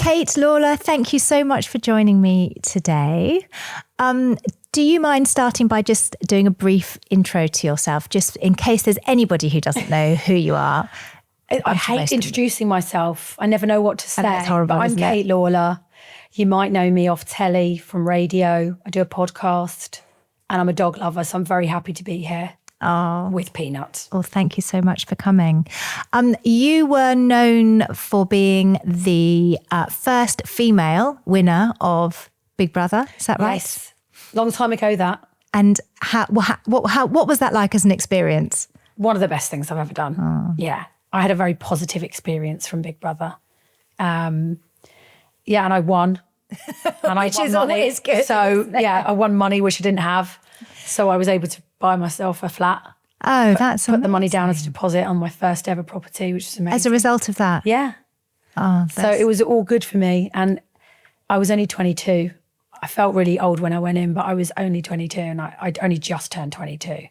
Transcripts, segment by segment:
Kate Lawler, thank you so much for joining me today. Do you mind starting by just doing a brief intro to yourself, just in case there's anybody who doesn't know who you are? I hate introducing myself. I never know what to say. That's horrible, but I'm Kate Lawler. You might know me off telly, from radio. I do a podcast and I'm a dog lover, so I'm very happy to be here with Peanut. Well, thank you so much for coming. You were known for being the first female winner of Big Brother. Is that right? Yes. Long time ago, that. And what was that like as an experience? One of the best things I've ever done. Oh. Yeah. I had a very positive experience from Big Brother. And I won. And which is always good. So, I won money, which I didn't have. So I was able to buy myself a flat. Oh, that's Put the money down as a deposit on my first ever property, which is amazing. As a result of that? Yeah. Oh, so it was all good for me. And I was only 22. I felt really old when I went in, but I was only 22 and I'd only just turned 22.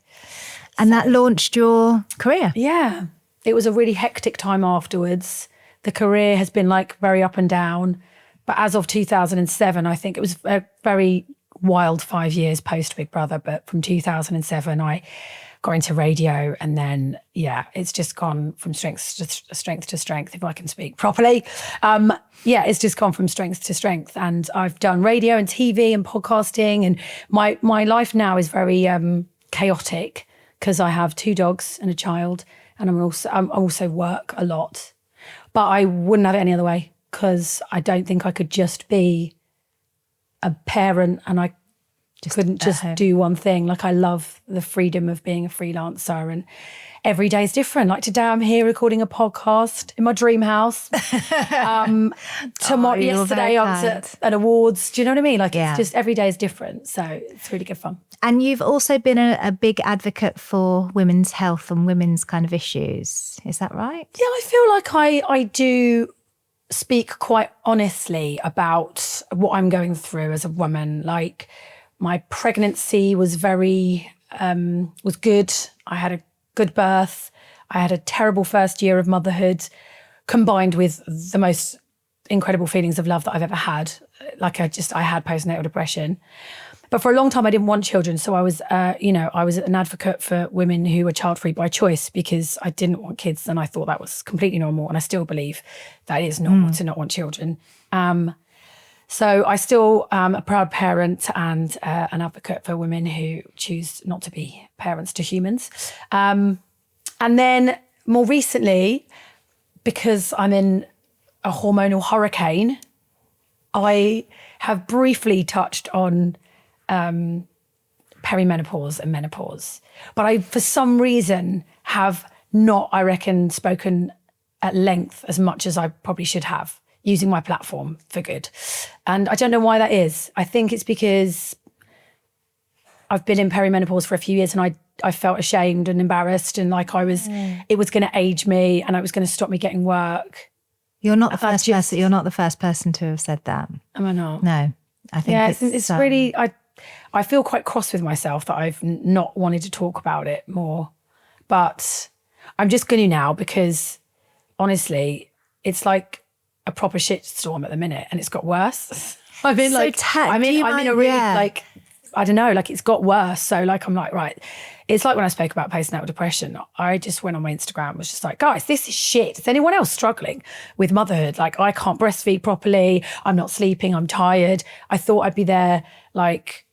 And that launched your career? Yeah. It was a really hectic time afterwards. The career has been like very up and down. But as of 2007, I think it was a very wild 5 years post Big Brother. But from 2007, I got into radio and then, it's just gone from strength to strength, if I can speak properly. It's just gone from strength to strength. And I've done radio and TV and podcasting. And my life now is very chaotic because I have 2 dogs and a child. And I also work a lot. But I wouldn't have it any other way because I don't think I could just be a parent and I couldn't just do one thing. Like I love the freedom of being a freelancer and every day is different. Like today I'm here recording a podcast in my dream house. Yesterday I was at an awards. Do you know what I mean? Like it's just every day is different. So it's really good fun. And you've also been a big advocate for women's health and women's kind of issues. Is that right? Yeah, I feel like I do speak quite honestly about what I'm going through as a woman. Like my pregnancy was was good. I had a good birth. I had a terrible first year of motherhood combined with the most incredible feelings of love that I've ever had. Like I had postnatal depression. But for a long time, I didn't want children. So I was, I was an advocate for women who were child-free by choice because I didn't want kids and I thought that was completely normal. And I still believe that it is normal to not want children. So I still am a proud parent and an advocate for women who choose not to be parents to humans. And then more recently, because I'm in a hormonal hurricane, I have briefly touched on perimenopause and menopause. But I, for some reason, have not, I reckon, spoken at length as much as I probably should have, using my platform for good. And I don't know why that is. I think it's because I've been in perimenopause for a few years and I felt ashamed and embarrassed and like it was going to age me and it was going to stop me getting work. You're not the first person. You're not the first person to have said that. Am I not? No, I think it's really. I feel quite cross with myself that I've not wanted to talk about it more, but I'm just going to now because honestly, it's like a proper shitstorm at the minute, and it's got worse. I'm in a really like. I don't know, like it's got worse. So like, I'm like, right. It's like when I spoke about postnatal depression, I just went on my Instagram, was just like, guys, this is shit. Is anyone else struggling with motherhood? Like I can't breastfeed properly. I'm not sleeping. I'm tired. I thought I'd be there like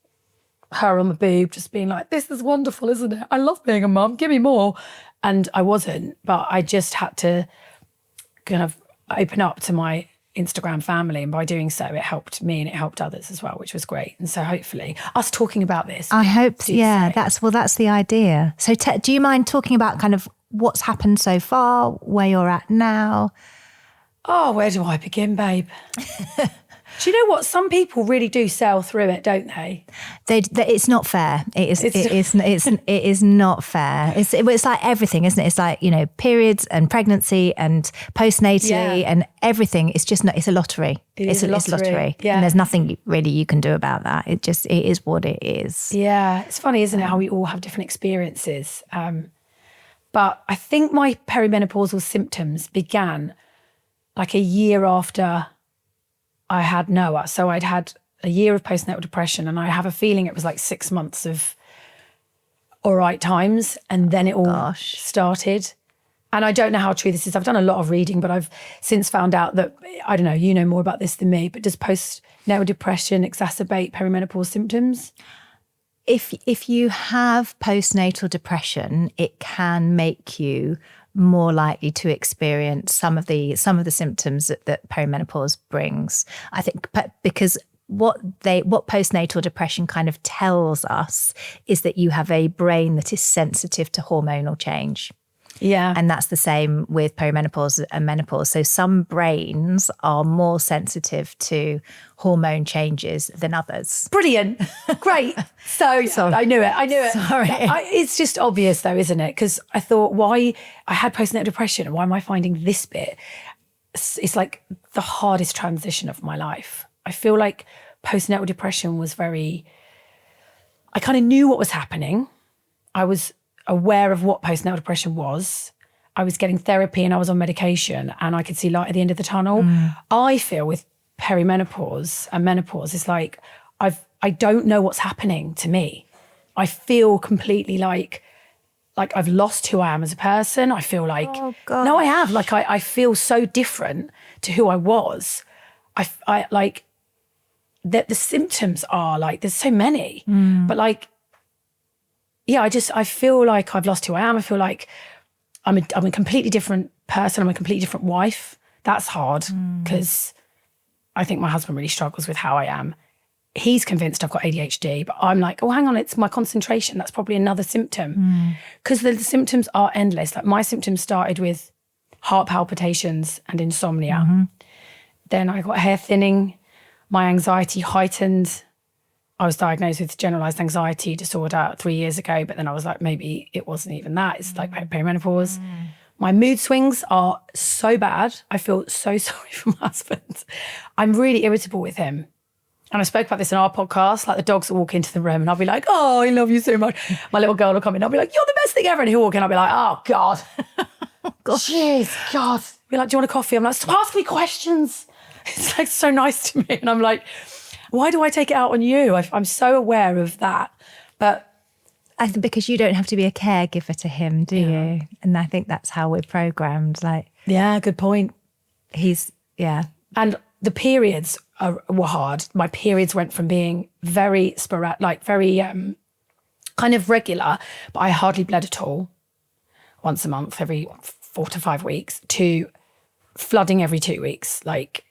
her on the boob, just being like, this is wonderful, isn't it? I love being a mum. Give me more. And I wasn't, but I just had to kind of open up to my Instagram family, and by doing so it helped me and it helped others as well, which was great. And so hopefully us talking about this, I hope that's the idea. So do you mind talking about kind of what's happened so far, where you're at now? Oh, where do I begin, babe? Do you know what? Some people really do sail through it, don't they? It's not fair. It is not fair. It's like everything, isn't it? It's like, you know, periods and pregnancy and postnatally and everything. It's just not. It's a lottery. It's a lottery. Yeah. And there's nothing really you can do about that. It is what it is. Yeah, it's funny, isn't it? How we all have different experiences. But I think my perimenopausal symptoms began like a year after I had Noah. So I'd had a year of postnatal depression, and I have a feeling it was like 6 months of all right times, and then it all started. And I don't know how true this is. I've done a lot of reading, but I've since found out that, I don't know, you know more about this than me, but does postnatal depression exacerbate perimenopause symptoms? If you have postnatal depression, it can make you more likely to experience some of the symptoms that perimenopause brings. I think because what postnatal depression kind of tells us is that you have a brain that is sensitive to hormonal change. Yeah. And that's the same with perimenopause and menopause. So some brains are more sensitive to hormone changes than others. Brilliant. Great. So Sorry. I knew it. Sorry. It's just obvious though, isn't it? Because I thought, why I had postnatal depression and why am I finding this bit? It's like the hardest transition of my life. I feel like postnatal depression was I kind of knew what was happening. I was aware of what postnatal depression was. I was getting therapy and I was on medication and I could see light at the end of the tunnel. I feel with perimenopause and menopause, it's like I don't know what's happening to me. I feel completely like I've lost who I am as a person. I feel like, no, I have. Like I feel so different to who I was. I like that the symptoms are like, there's so many, but like, yeah, I feel like I've lost who I am. I feel like I'm a completely different person. I'm a completely different wife. That's hard because I think my husband really struggles with how I am. He's convinced I've got ADHD, but I'm like, oh, hang on, it's my concentration. That's probably another symptom. Because the symptoms are endless. Like my symptoms started with heart palpitations and insomnia. Then I got hair thinning. My anxiety heightened. I was diagnosed with generalized anxiety disorder 3 years ago, but then I was like, maybe it wasn't even that. It's like perimenopause. My mood swings are so bad. I feel so sorry for my husband. I'm really irritable with him. And I spoke about this in our podcast, like the dogs will walk into the room and I'll be like, oh, I love you so much. My little girl will come in, I'll be like, you're the best thing ever. And he'll walk in, I'll be like, oh God. Jeez, God. Be like, do you want a coffee? I'm like, stop asking me questions. It's like so nice to me. And I'm like, why do I take it out on you? I'm so aware of that. But I think because you don't have to be a caregiver to him, do you? And I think that's how we're programmed. Like, yeah, good point. And the periods were hard. My periods went from being very sporadic, like very kind of regular, but I hardly bled at all, once a month, every 4 to 5 weeks, to flooding every 2 weeks, like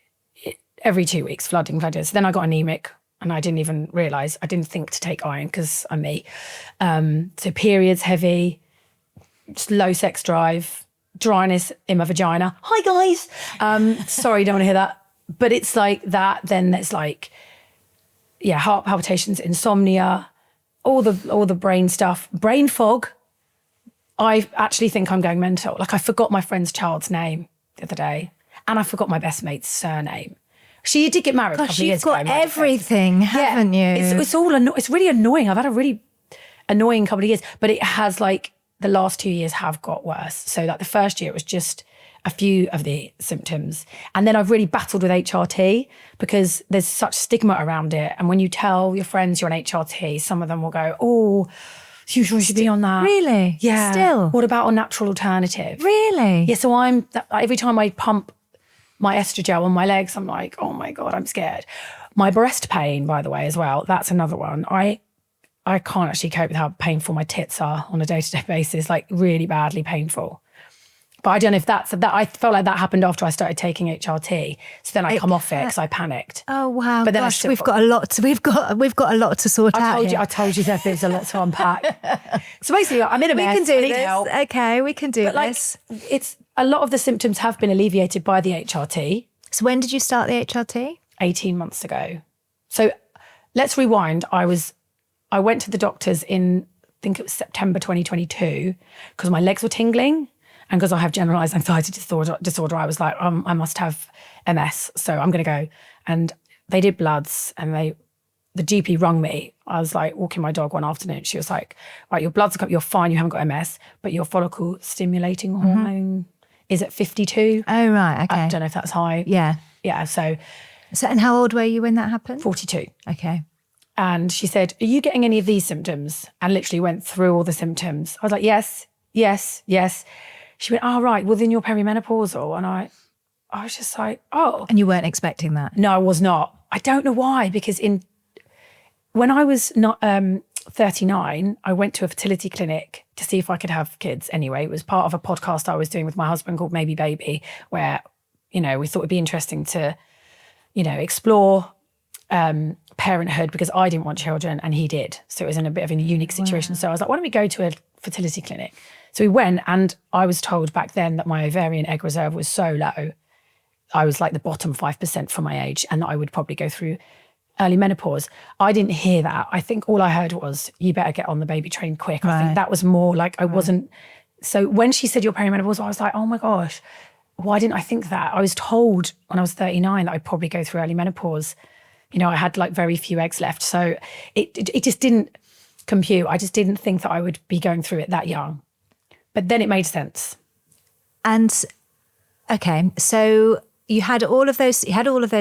every 2 weeks, flooding. So then I got anemic and I didn't even realise, I didn't think to take iron because I'm me. So periods heavy, just low sex drive, dryness in my vagina. Hi guys. Sorry, don't want to hear that. But it's like that. Then there's like, yeah, heart palpitations, insomnia, all the brain stuff, brain fog. I actually think I'm going mental. Like I forgot my friend's child's name the other day and I forgot my best mate's surname. She did get married a couple of years ago. You've got everything, haven't you? It's really annoying. I've had a really annoying couple of years, but it has like the last 2 years have got worse. So like the first year it was just a few of the symptoms. And then I've really battled with HRT because there's such stigma around it. And when you tell your friends you're on HRT, some of them will go, oh, you should be on that. Really? Yeah. Still? What about a natural alternative? Really? Yeah, so every time I pump my estrogel on my legs, I'm like, oh my God, I'm scared. My breast pain, by the way, as well, that's another one. I can't actually cope with how painful my tits are on a day-to-day basis, like really badly painful. But I don't know if that's that. I felt like that happened after I started taking HRT. So then I come off it because I panicked. Oh wow! But then gosh, we've got a lot to sort out. I told you that there's a lot to unpack. So basically, I'm in a mess. We can do I need this. help. Okay, we can do this. Like, it's a lot of the symptoms have been alleviated by the HRT. So when did you start the HRT? 18 months ago. So let's rewind. I went to the doctors in, I think it was September 2022, because my legs were tingling. And because I have generalized anxiety disorder, I was like, I must have MS, so I'm going to go. And they did bloods, and the GP rung me. I was like walking my dog one afternoon. She was like, right, your bloods are, you're fine, you haven't got MS, but your follicle stimulating hormone is at 52. Oh, right, okay. I don't know if that's high. Yeah. Yeah, so So, and how old were you when that happened? 42. Okay. And she said, are you getting any of these symptoms? And literally went through all the symptoms. I was like, yes, yes, yes. She went, oh, right, well, then you're perimenopausal. And I was just like, oh. And you weren't expecting that? No, I was not. I don't know why, because when I was not 39, I went to a fertility clinic to see if I could have kids anyway. It was part of a podcast I was doing with my husband called Maybe Baby, where, we thought it'd be interesting to, explore parenthood, because I didn't want children and he did. So it was in a bit of a unique situation. Wow. So I was like, why don't we go to a fertility clinic? So we went, and I was told back then that my ovarian egg reserve was so low. I was like the bottom 5% for my age, and that I would probably go through early menopause. I didn't hear that. I think all I heard was, you better get on the baby train quick. Right. I think that was more like, I wasn't. So when she said you're perimenopausal, I was like, oh my gosh, why didn't I think that? I was told when I was 39 that I'd probably go through early menopause. I had like very few eggs left. So it just didn't compute. I just didn't think that I would be going through it that young. But then it made sense. And okay, so you had all of those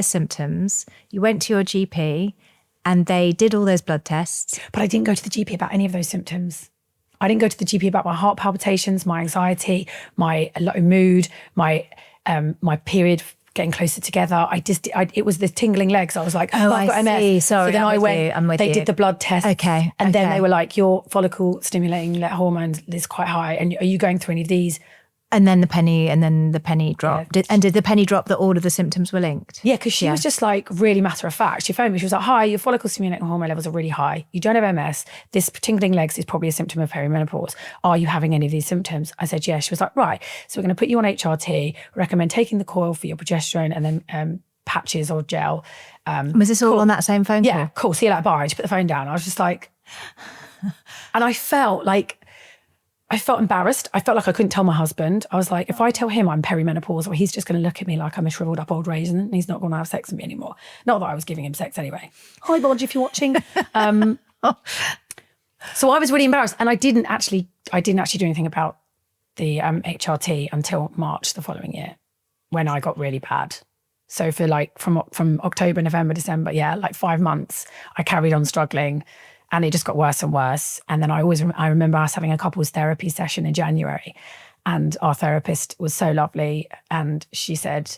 symptoms. You went to your GP and they did all those blood tests. But I didn't go to the GP about any of those symptoms. I didn't go to the GP about my heart palpitations, my anxiety, my low mood, my period getting closer together. It was the tingling legs. I was like, oh, I've got MS. See. Sorry, so then I went, they did the blood test. Okay. And then they were like, your follicle stimulating hormone is quite high. And are you going through any of these? And then the penny dropped. Yeah. Did the penny drop that all of the symptoms were linked? Yeah, because she was just like really matter of fact. She phoned me. She was like, hi, your follicle stimulating hormone levels are really high. You don't have MS. This tingling legs is probably a symptom of perimenopause. Are you having any of these symptoms? I said, yes. She was like, right. So we're going to put you on HRT, recommend taking the coil for your progesterone and then patches or gel. Was this all on that same phone call? Yeah, cool. See you later, bye. She put the phone down. I was just like, and I felt embarrassed. I felt like I couldn't tell my husband. I was like, if I tell him I'm perimenopausal, he's just going to look at me like I'm a shriveled up old raisin and he's not going to have sex with me anymore. Not that I was giving him sex anyway. Hi, Bodge, if you're watching. So I was really embarrassed, and I didn't actually do anything about the HRT until March the following year, when I got really bad. So for like from October, November, December, like 5 months, I carried on struggling. And it just got worse and worse. And then I remember us having a couples therapy session in January, and our therapist was so lovely. And she said,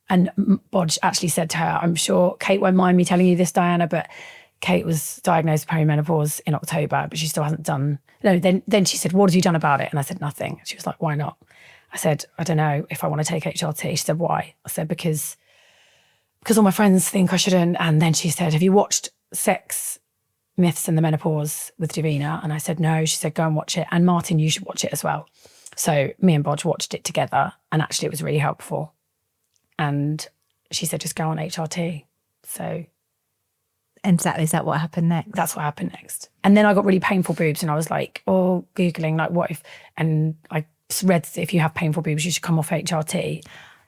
and Bodge actually said to her, I'm sure Kate won't mind me telling you this, Diana, but Kate was diagnosed with perimenopause in October, but she still hasn't done. No, then she said, what have you done about it? And I said, nothing. She was like, why not? I said, I don't know if I want to take HRT. She said, why? I said, because all my friends think I shouldn't. And then she said, have you watched Sex, Myths and the Menopause with Davina? And I said, no. She said, go and watch it. And Martin, you should watch it as well. So me and Bodge watched it together, and actually it was really helpful. And she said, just go on HRT. So. And is that what happened next? That's what happened next. And then I got really painful boobs, and I was like, Googling, like, what if, and I read that if you have painful boobs, you should come off HRT.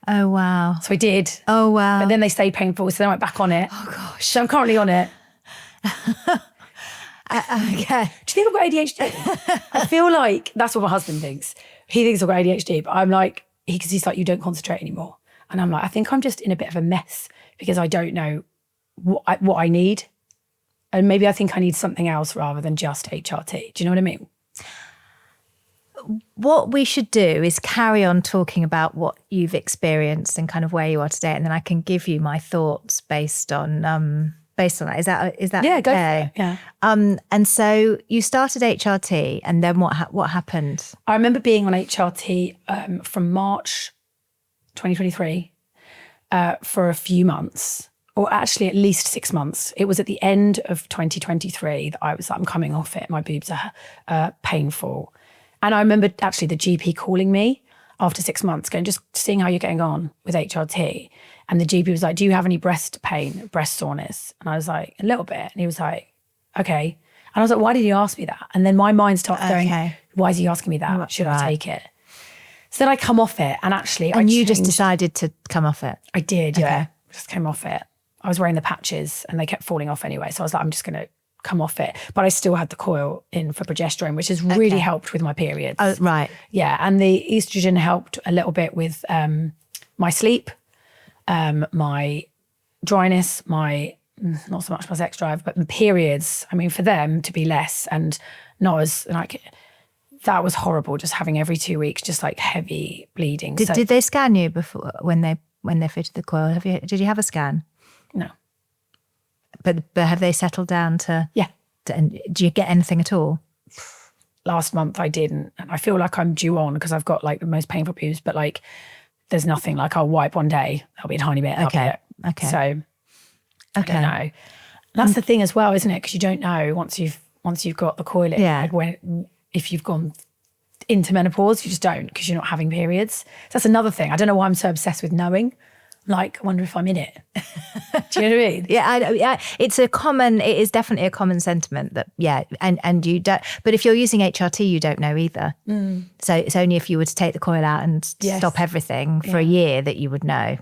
Oh, wow. So I did. Oh, wow. But then they stayed painful, so then I went back on it. Oh, gosh. So I'm currently on it. Okay. Do you think I've got ADHD? I feel like that's what my husband thinks. He thinks I've got ADHD, but I'm like, because he's like, you don't concentrate anymore. And I'm like, I think I'm just in a bit of a mess because I don't know what I need. And maybe I think I need something else rather than just HRT. Do you know what I mean? What we should do is carry on talking about what you've experienced and kind of where you are today, and then I can give you my thoughts based on that. Is that yeah, okay? go for it. Yeah. And so you started HRT, and then what happened? I remember being on HRT from March 2023 for a few months, or actually at least 6 months. It was at the end of 2023 that I was like, I'm coming off it. My boobs are painful. And I remember actually the GP calling me after 6 months, going, just seeing how you're getting on with HRT. And the GP was like, do you have any breast pain, breast soreness? And I was like, a little bit. And he was like, okay. And I was like, why did he ask me that? And then my mind started going, why is he asking me that? Should I take it? So then I come off it, and actually just decided to come off it? I did, yeah. Just came off it. I was wearing the patches and they kept falling off anyway. So I was like, I'm just going to come off it. But I still had the coil in for progesterone, which has really helped with my periods. Oh, right. Yeah. And the estrogen helped a little bit with my sleep, my dryness, not so much my sex drive, but the periods, I mean, for them to be less and not as like, that was horrible, just having every 2 weeks, just like heavy bleeding. Did they scan you before when they fitted the coil? Did you have a scan? No. But have they settled down to? Yeah. And do you get anything at all? Last month I didn't, and I feel like I'm due on because I've got like the most painful pubes, but like there's nothing. Like I'll wipe one day, that'll be a tiny bit. Okay. So I don't know. That's the thing as well, isn't it? Because you don't know once you've got the coil in, if you've gone into menopause, you just don't, because you're not having periods. So that's another thing. I don't know why I'm so obsessed with knowing. Like, I wonder if I'm in it. Do you know what I mean? Yeah, it is definitely a common sentiment that, and you don't, but if you're using HRT, you don't know either. So it's only if you were to take the coil out and stop everything for a year that you would know,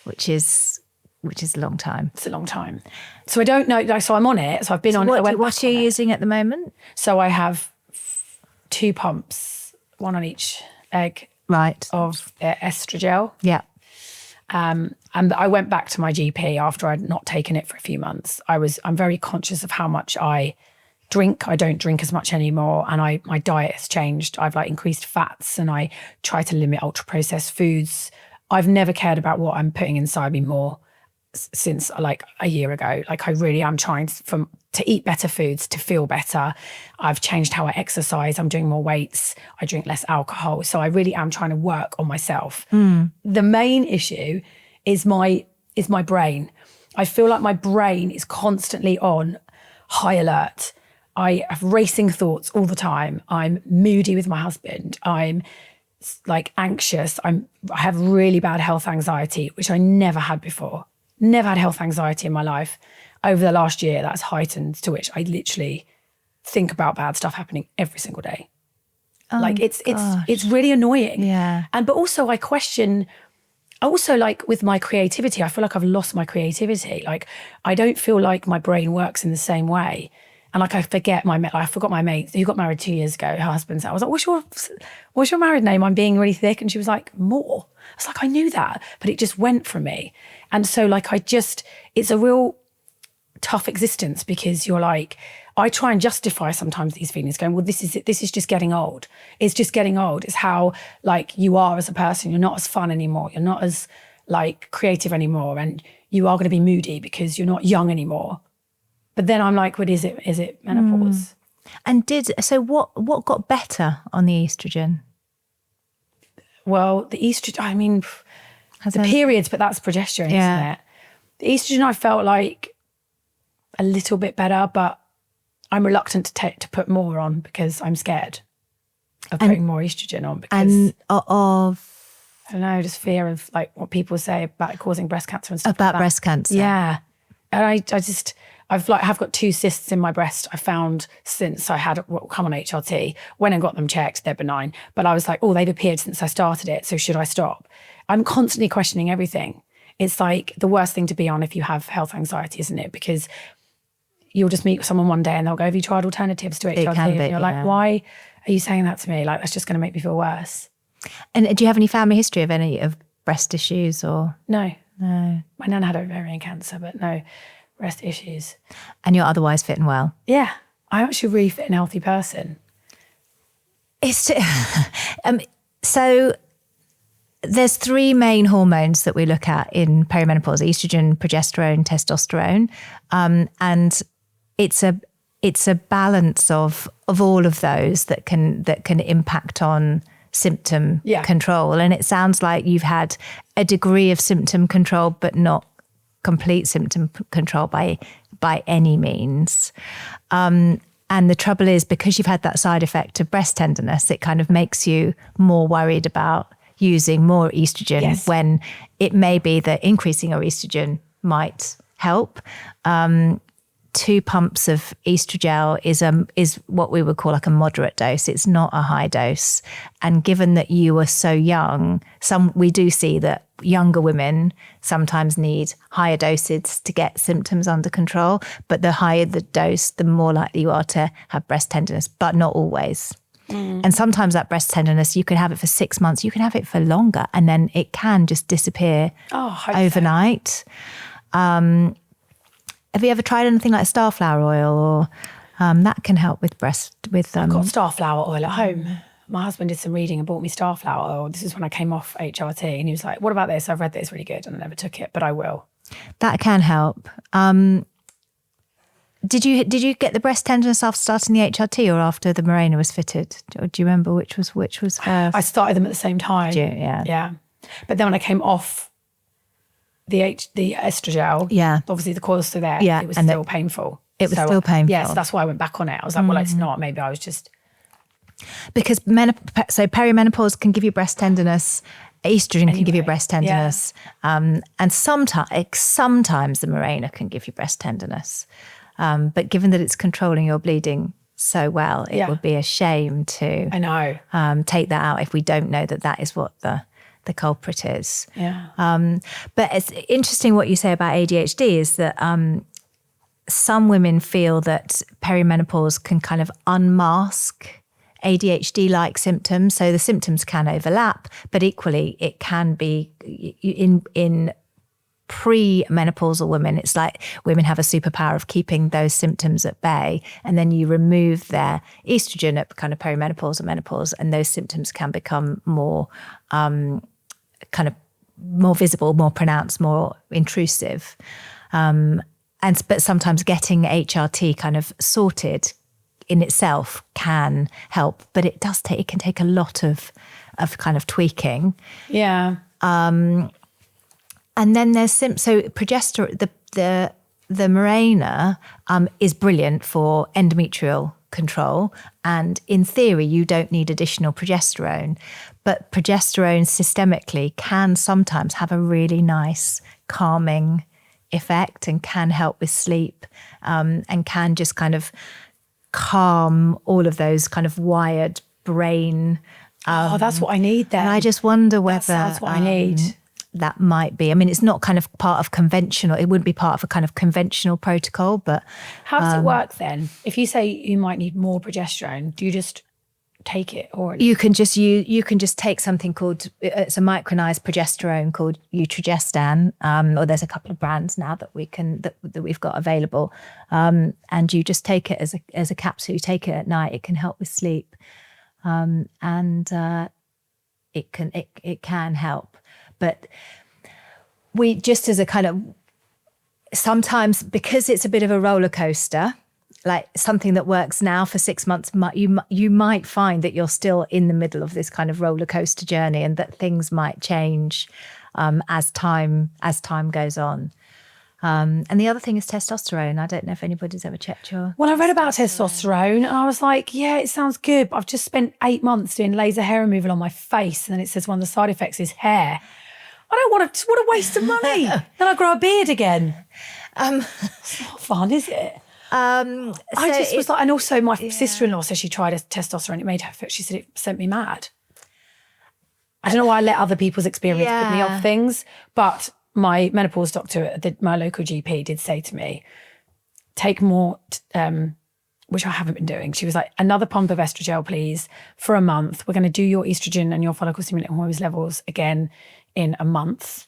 which is a long time. It's a long time. So I don't know, like, so I'm on it. So I've been on it. What are you using at the moment? So I have 2 pumps, one on each egg. Right. Of estrogel. Yeah. And I went back to my GP after I'd not taken it for a few months. I'm very conscious of how much I drink. I don't drink as much anymore, and my diet has changed. I've like increased fats, and I try to limit ultra processed foods. I've never cared about what I'm putting inside me more since like a year ago. Like I really am trying to eat better foods, to feel better. I've changed how I exercise. I'm doing more weights. I drink less alcohol. So I really am trying to work on myself. The main issue is my brain. I feel like my brain is constantly on high alert. I have racing thoughts all the time. I'm moody with my husband. I'm like anxious. I have really bad health anxiety, which I never had before. Never had health anxiety in my life. Over the last year, that's heightened, to which I literally think about bad stuff happening every single day. Like it's really annoying. Yeah. But also I question, like with my creativity, I feel like I've lost my creativity. Like I don't feel like my brain works in the same way. And like I forgot my mate who got married 2 years ago, her husband said, I was like, what's your married name? I'm being really thick. And she was like, Moore. I was like, I knew that, but it just went from me. And so like it's a real tough existence, because you're like, I try and justify sometimes these feelings going, well, this is just getting old. It's just getting old. It's how like you are as a person. You're not as fun anymore. You're not as like creative anymore. And you are going to be moody because you're not young anymore. But then I'm like, what is it menopause? And what got better on the estrogen? Well, the estrogen, I mean, periods, but that's progesterone, isn't it? The estrogen, I felt like a little bit better, but I'm reluctant to put more on because I'm scared of putting more estrogen on, because I don't know, just fear of like what people say about it causing breast cancer and stuff. About breast cancer. Yeah. And I've got 2 cysts in my breast I found since I had come on HRT. Went and got them checked, they're benign. But I was like, oh, they've appeared since I started it, so should I stop? I'm constantly questioning everything. It's like the worst thing to be on if you have health anxiety, isn't it? Because you'll just meet someone one day and they'll go, have you tried alternatives to HRT? And you're like, why are you saying that to me? Like, that's just going to make me feel worse. And do you have any family history of any of breast issues or? No. My nan had ovarian cancer, but no breast issues. And you're otherwise fit and well? Yeah. I'm actually a really fit and healthy person. So there's 3 main hormones that we look at in perimenopause: estrogen, progesterone, testosterone. And it's a balance of all of those that can impact on symptom control. And it sounds like you've had a degree of symptom control, but not complete symptom control by any means. And the trouble is, because you've had that side effect of breast tenderness, it kind of makes you more worried about using more estrogen when it may be that increasing your estrogen might help. 2 pumps of estrogel is what we would call like a moderate dose. It's not a high dose. And given that you were so young, we do see that younger women sometimes need higher doses to get symptoms under control. But the higher the dose, the more likely you are to have breast tenderness, but not always. And sometimes that breast tenderness, you can have it for 6 months, you can have it for longer, and then it can just disappear overnight. Have you ever tried anything like starflower oil, or that can help with breast? I've got starflower oil at home. My husband did some reading and bought me starflower oil. This is when I came off HRT, and he was like, "What about this? I've read that it's really good," and I never took it, but I will. That can help. Did you get the breast tenderness after starting the HRT or after the Mirena was fitted? Or do you remember which was first? I started them at the same time. Yeah. But then when I came off the estrogel, obviously the coil's still there. It was still painful. It was still painful. Yeah, so that's why I went back on it. I was like, well, it's not. Maybe I was just... Because perimenopause can give you breast tenderness. Estrogen can give you breast tenderness. And sometimes the Mirena can give you breast tenderness. But given that it's controlling your bleeding so well, it would be a shame to take that out if we don't know that is what the culprit is. But it's interesting what you say about ADHD is that some women feel that perimenopause can kind of unmask ADHD-like symptoms. So the symptoms can overlap, but equally it can be in pre-menopausal women. It's like women have a superpower of keeping those symptoms at bay, and then you remove their estrogen at kind of perimenopause or menopause, and those symptoms can become more kind of more visible, more pronounced, more intrusive. But sometimes getting HRT kind of sorted in itself can help, but it can take a lot of kind of tweaking. And then there's so progesterone. The Mirena is brilliant for endometrial control, and in theory you don't need additional progesterone, but progesterone systemically can sometimes have a really nice calming effect and can help with sleep, and can just kind of calm all of those kind of wired brain. That's what I need then. And I just wonder whether that's what I need. That might be. I mean, it's not kind of part of conventional. It wouldn't be part of a kind of conventional protocol, but how does it work then? If you say you might need more progesterone, do you just take it, or you can just take something called, it's a micronized progesterone called Utrogestan, or there's a couple of brands now that we've got available, and you just take it as a capsule. You take it at night. It can help with sleep, and it can help. But we just as a kind of, sometimes because it's a bit of a roller coaster, like something that works now for 6 months, you might find that you're still in the middle of this kind of roller coaster journey, and that things might change as time goes on. And the other thing is testosterone. I don't know if anybody's ever checked your... Well, I read about testosterone and I was like, yeah, it sounds good, but I've just spent 8 months doing laser hair removal on my face, and then it says one of the side effects is hair. I don't want to, what a waste of money. Then I grow a beard again. It's not fun, is it? I just was like, and also my sister-in-law said she tried a testosterone. It made her, she said it sent me mad. I don't know why I let other people's experience put me off things, but my menopause doctor at my local GP did say to me, take more, which I haven't been doing. She was like, another pump of estrogel, please, for a month. We're going to do your estrogen and your follicle stimulating hormones levels again in a month.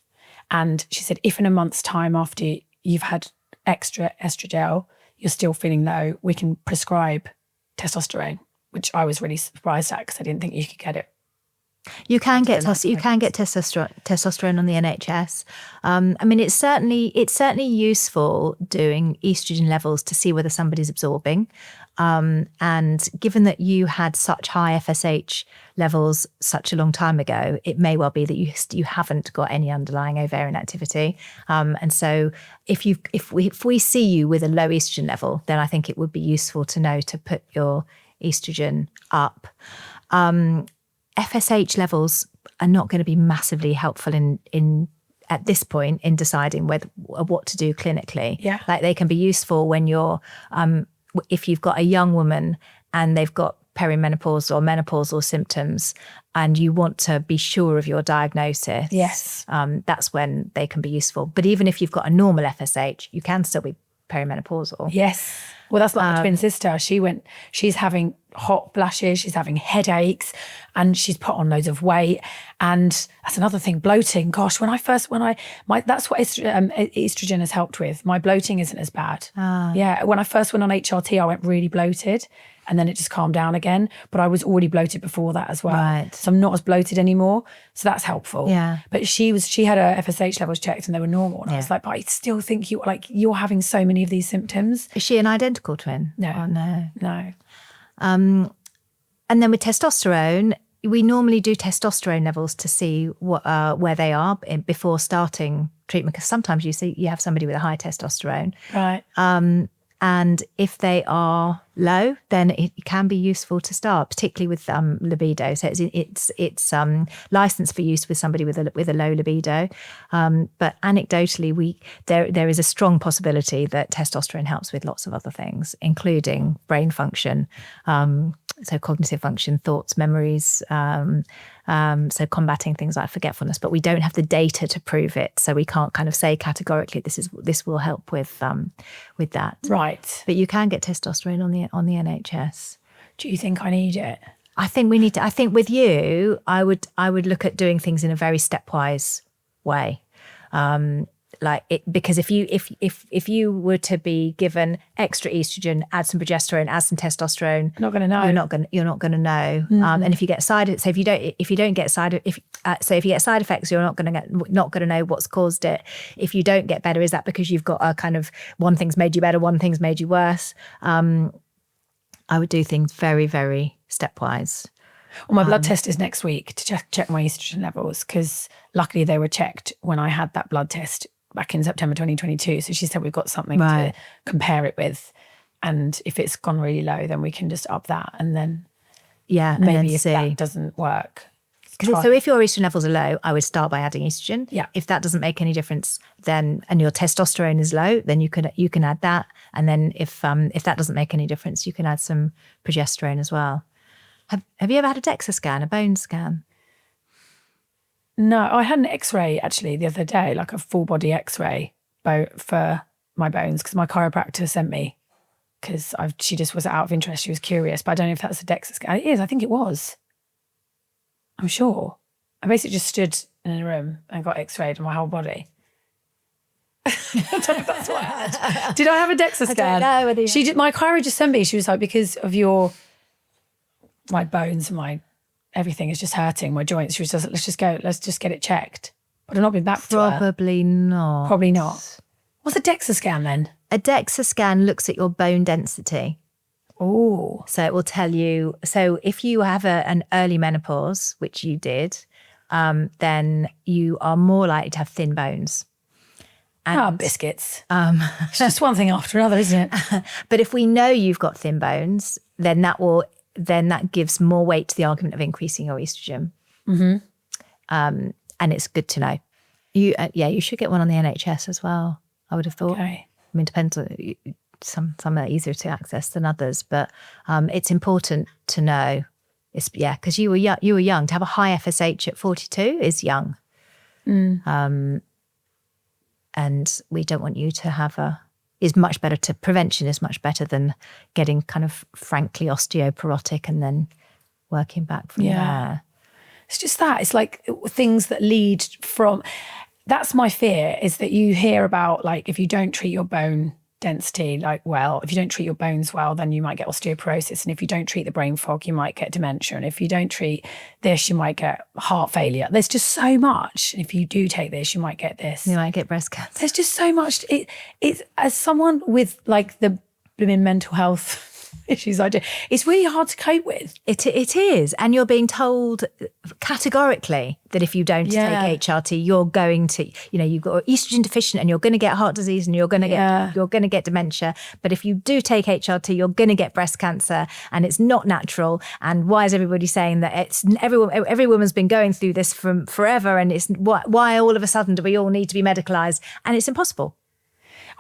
And she said, if in a month's time after you've had extra estrogel, you're still feeling low, we can prescribe testosterone, which I was really surprised at because I didn't think you could get it. You can get testosterone on the NHS. I mean, it's certainly useful doing estrogen levels to see whether somebody's absorbing. And given that you had such high FSH levels such a long time ago, it may well be that you haven't got any underlying ovarian activity. And so if we see you with a low estrogen level, then I think it would be useful to know to put your estrogen up. FSH levels are not going to be massively helpful in at this point in deciding what to do clinically. Yeah. Like they can be useful when you're if you've got a young woman and they've got perimenopause or menopausal symptoms and you want to be sure of your diagnosis. Yes. That's when they can be useful. But even if you've got a normal FSH, you can still be perimenopausal. Yes. Well, that's like my twin sister. She's having hot flashes, she's having headaches, and she's put on loads of weight. And that's another thing, bloating. Gosh, that's what estrogen has helped with. My bloating isn't as bad. Yeah. When I first went on HRT, I went really bloated, and then it just calmed down again. But I was already bloated before that as well. Right. So I'm not as bloated anymore. So that's helpful. Yeah. But she had her FSH levels checked and they were normal. And I was like, but I still think you're having so many of these symptoms. Is she an identical twin? No. Oh, no. No. And then with testosterone, we normally do testosterone levels to see where they are before starting treatment, because sometimes you have somebody with a high testosterone. Right. And if they are low, then it can be useful to start, particularly with libido. So it's licensed for use with somebody with a low libido. But anecdotally, there is a strong possibility that testosterone helps with lots of other things, including brain function, so cognitive function, thoughts, memories, so combating things like forgetfulness. But we don't have the data to prove it, so we can't kind of say categorically this will help with that. Right. But you can get testosterone on the NHS. Do you think I need it? I think we need to. I think with you, I would look at doing things in a very stepwise way. Because if you were to be given extra estrogen, add some progesterone, add some testosterone, I'm not going to know. You're not going to know. Mm-hmm. And if you get if you get side effects, you're not going to know what's caused it. If you don't get better, is that because you've got a kind of one thing's made you better, one thing's made you worse? I would do things very, very stepwise. Well, my blood test is next week to check my estrogen levels, because luckily they were checked when I had that blood test back in September 2022. So she said we've got something to compare it with. And if it's gone really low, then we can just up that. And then maybe if that doesn't work. So if your estrogen levels are low, I would start by adding estrogen. Yeah. If that doesn't make any difference, then and your testosterone is low, then you can add that. And then if that doesn't make any difference, you can add some progesterone as well. Have you ever had a DEXA scan, a bone scan? No, I had an X-ray actually the other day, like a full body X-ray for my bones, because my chiropractor sent me, because she just was out of interest. She was curious, but I don't know if that's a DEXA scan. It is. I think it was. I'm sure. I basically just stood in a room and got X-rayed on my whole body. I don't know if that's what I had. Did I have a DEXA scan? I don't know whether she did. My chiro just sent me. She was like, because of my bones and my everything is just hurting, my joints. She was just, let's just get it checked. But I've not been back to her. Probably not. Probably not. What's a DEXA scan then? A DEXA scan looks at your bone density. Oh. So it will tell you, so if you have an early menopause, which you did, then you are more likely to have thin bones. And, biscuits. It's just one thing after another, isn't it? But if we know you've got thin bones, then that gives more weight to the argument of increasing your estrogen. Mm-hmm. And it's good to know. You should get one on the NHS as well, I would have thought. Okay. I mean, it depends on some are easier to access than others, but it's important to know. Because you were young. To have a high FSH at 42 is young. Mm. And we don't want you to have prevention is much better than getting kind of frankly osteoporotic and then working back from there. It's just that. It's like things that lead from, that's my fear, is that you hear about, like, if you don't treat your bone density if you don't treat your bones well, then you might get osteoporosis. And if you don't treat the brain fog, you might get dementia. And if you don't treat this, you might get heart failure. There's just so much. And if you do take this, you might get this. You might get breast cancer. There's just so much. It's as someone with like the blooming mental health issues I do, it's really hard to cope with. It is. And you're being told categorically that if you don't take HRT, you're going to, you've got estrogen deficient and you're going to get heart disease and you're going to get dementia. But if you do take HRT, you're going to get breast cancer and it's not natural. And why is everybody saying that every woman's been going through this from forever, and it's why all of a sudden do we all need to be medicalized? And it's impossible.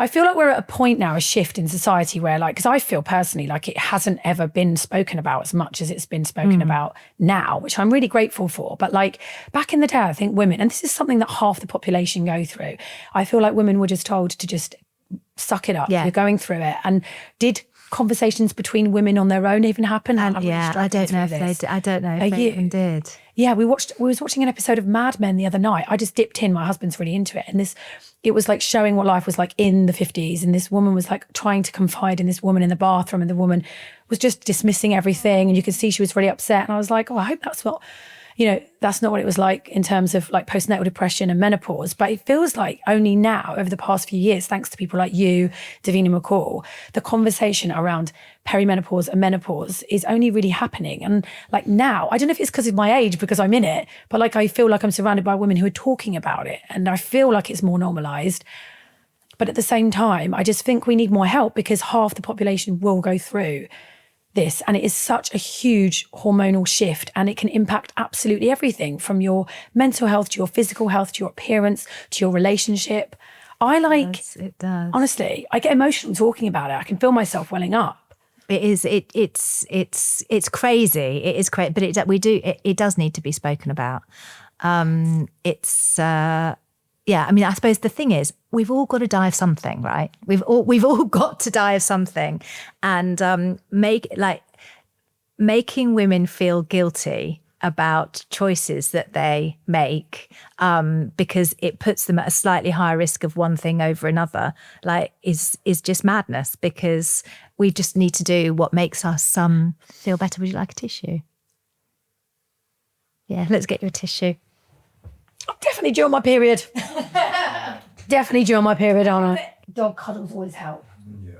I feel like we're at a point now, a shift in society where, like, because I feel personally like it hasn't ever been spoken about as much as it's been spoken about now, which I'm really grateful for. But like back in the day, I think women, and this is something that half the population go through, I feel like women were just told to just suck it up. You're going through it. And did conversations between women on their own even happen? And I don't know if they did. I don't know if they even did. Yeah, we was watching an episode of Mad Men the other night. I just dipped in. My husband's really into it. And it was like showing what life was like in the 50s. And this woman was like trying to confide in this woman in the bathroom, and the woman was just dismissing everything. And you could see she was really upset. And I was like, oh, I hope that's not, that's not what it was like in terms of like postnatal depression and menopause. But it feels like only now, over the past few years, thanks to people like you, Davina McCall, the conversation around perimenopause and menopause is only really happening. And like now, I don't know if it's because of my age, because I'm in it, but like I feel like I'm surrounded by women who are talking about it. And I feel like it's more normalized. But at the same time, I just think we need more help, because half the population will go through this, and it is such a huge hormonal shift, and it can impact absolutely everything from your mental health to your physical health to your appearance to your relationship. It does. Honestly, I get emotional talking about it. I can feel myself welling up. It is. It's crazy. It is crazy, but it does need to be spoken about. Yeah, I mean, I suppose the thing is, we've all got to die of something, right? We've all got to die of something, and making women feel guilty about choices that they make, because it puts them at a slightly higher risk of one thing over another, like is just madness. Because we just need to do what makes us feel better. Would you like a tissue? Yeah, let's get you a tissue. I'm definitely due on my period. Definitely due on my period, aren't I? Dog cuddles always help. Yeah.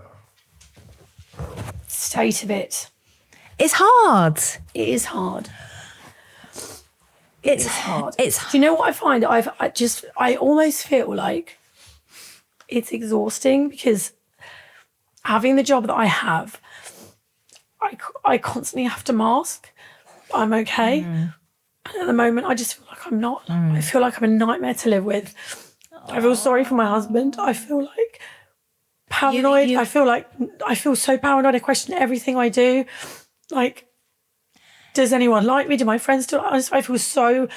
State of it. It's hard. It is hard. It's hard. Do you know what I find? I almost feel like it's exhausting, because having the job that I have, I constantly have to mask. I'm okay. And at the moment, I just feel like I'm not. I feel like I'm a nightmare to live with. I feel sorry for my husband. I feel like paranoid. I feel so paranoid. I question everything I do. Like, does anyone like me? Do my friends do? I feel so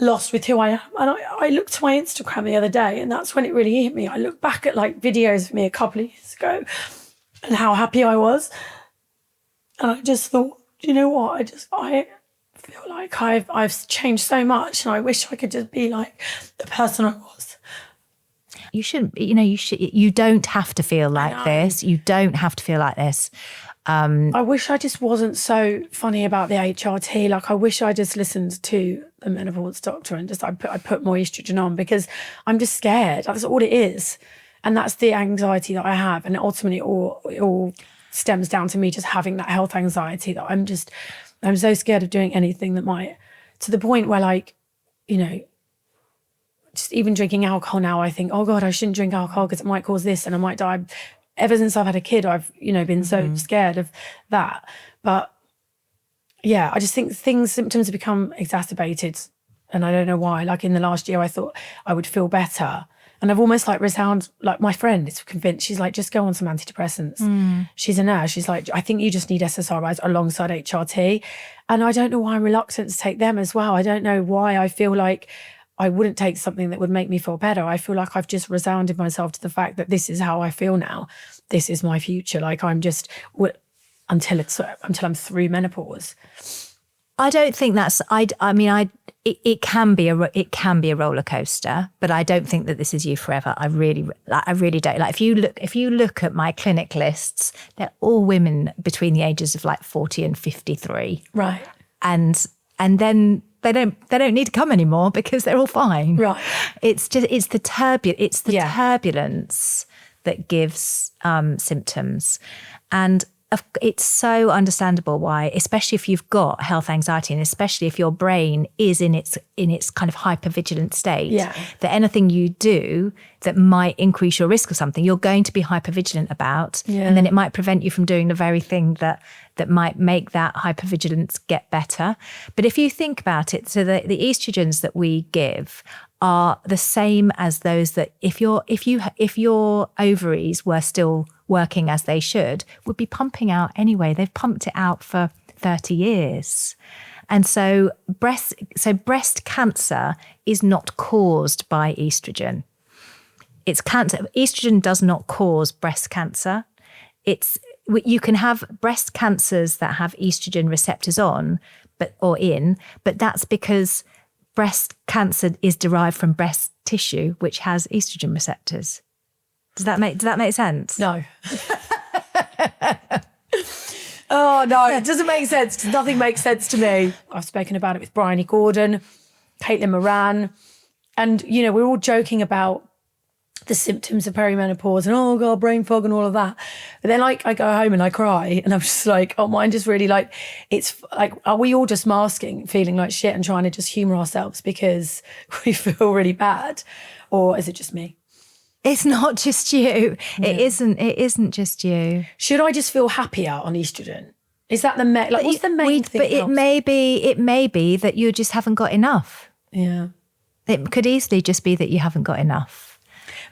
lost with who I am. And I looked to my Instagram the other day, and that's when it really hit me. I looked back at like videos of me a couple of years ago and how happy I was. And I just thought, do you know what? I feel like I've changed so much, and I wish I could just be like the person I was. You shouldn't, you don't have to feel like this. You don't have to feel like this. I wish I just wasn't so funny about the HRT. Like, I wish I just listened to the menopause doctor and just I put more estrogen on, because I'm just scared. That's all it is. And that's the anxiety that I have. And ultimately it all stems down to me just having that health anxiety, that I'm so scared of doing anything that might, to the point where, like, just even drinking alcohol now, I think, oh God, I shouldn't drink alcohol because it might cause this and I might die. Ever since I've had a kid, I've, been so scared of that. But yeah, I just think symptoms have become exacerbated, and I don't know why. Like, in the last year, I thought I would feel better. And I've almost like like my friend is convinced, she's like, just go on some antidepressants. She's a nurse. She's like, I think you just need SSRIs alongside HRT. And I don't know why I'm reluctant to take them as well. I don't know why I feel like I wouldn't take something that would make me feel better. I feel like I've just resounded myself to the fact that this is how I feel now. This is my future. Like, I'm just, until I'm through menopause. I don't think that's, it can be a roller coaster, but I don't think that this is you forever. I really don't. Like, if you look at my clinic lists, they're all women between the ages of like 40 and 53. Right. And then they don't need to come anymore because they're all fine. Right. It's the turbulence that gives symptoms. And it's so understandable why, especially if you've got health anxiety, and especially if your brain is in its kind of hypervigilant state, that anything you do that might increase your risk of something, you're going to be hypervigilant about, and then it might prevent you from doing the very thing that might make that hypervigilance get better. But if you think about it, so the estrogens that we give are the same as those that if your ovaries were still working as they should, would be pumping out anyway. They've pumped it out for 30 years. And so breast cancer is not caused by estrogen. it's cancer. Estrogen does not cause breast cancer. You can have breast cancers that have estrogen receptors on, but that's because breast cancer is derived from breast tissue, which has estrogen receptors. Does that make sense? No. Oh, no, it doesn't make sense because nothing makes sense to me. I've spoken about it with Bryony Gordon, Caitlin Moran, and, we're all joking about the symptoms of perimenopause and, oh God, brain fog and all of that. But then I go home and I cry and I'm just like, oh, mine just really it's like, are we all just masking, feeling like shit and trying to just humour ourselves because we feel really bad? Or is it just me? It's not just you. Yeah. It isn't just you. Should I just feel happier on estrogen? Is that the main, what's the main thing? But it may be that you just haven't got enough. Yeah. It could easily just be that you haven't got enough.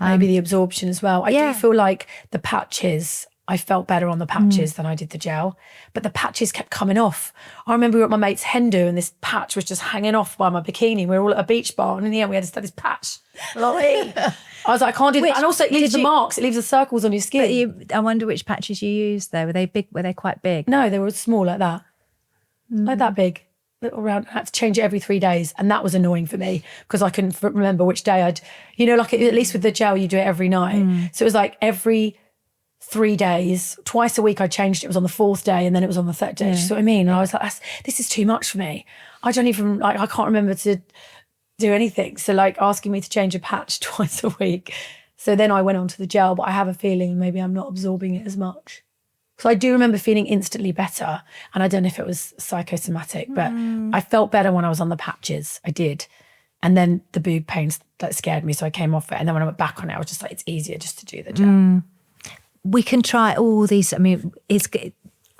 Maybe the absorption as well. I do feel like the patches, I felt better on the patches than I did the gel, but the patches kept coming off. I remember we were at my mate's hen do and this patch was just hanging off by my bikini. We were all at a beach bar and in the end we had this patch. I was like, I can't do that. And also it leaves the marks, it leaves the circles on your skin. I wonder which patches you used though. Were they big? Were they quite big? No, they were small like that. Like that big. Little round. I had to change it every 3 days. And that was annoying for me because I couldn't remember which day at least with the gel, you do it every night. So it was like every 3 days, twice a week I changed it. It was on the 4th day and then it was on the 3rd day. Do you see what I mean? And I was like, this is too much for me. I don't even, I can't remember to do anything. So asking me to change a patch twice a week. So then I went on to the gel, but I have a feeling maybe I'm not absorbing it as much. So I do remember feeling instantly better. And I don't know if it was psychosomatic, but I felt better when I was on the patches. I did. And then the boob pains, that scared me. So I came off it. And then when I went back on it, I was just like, it's easier just to do the gel. We can try all these. I mean, we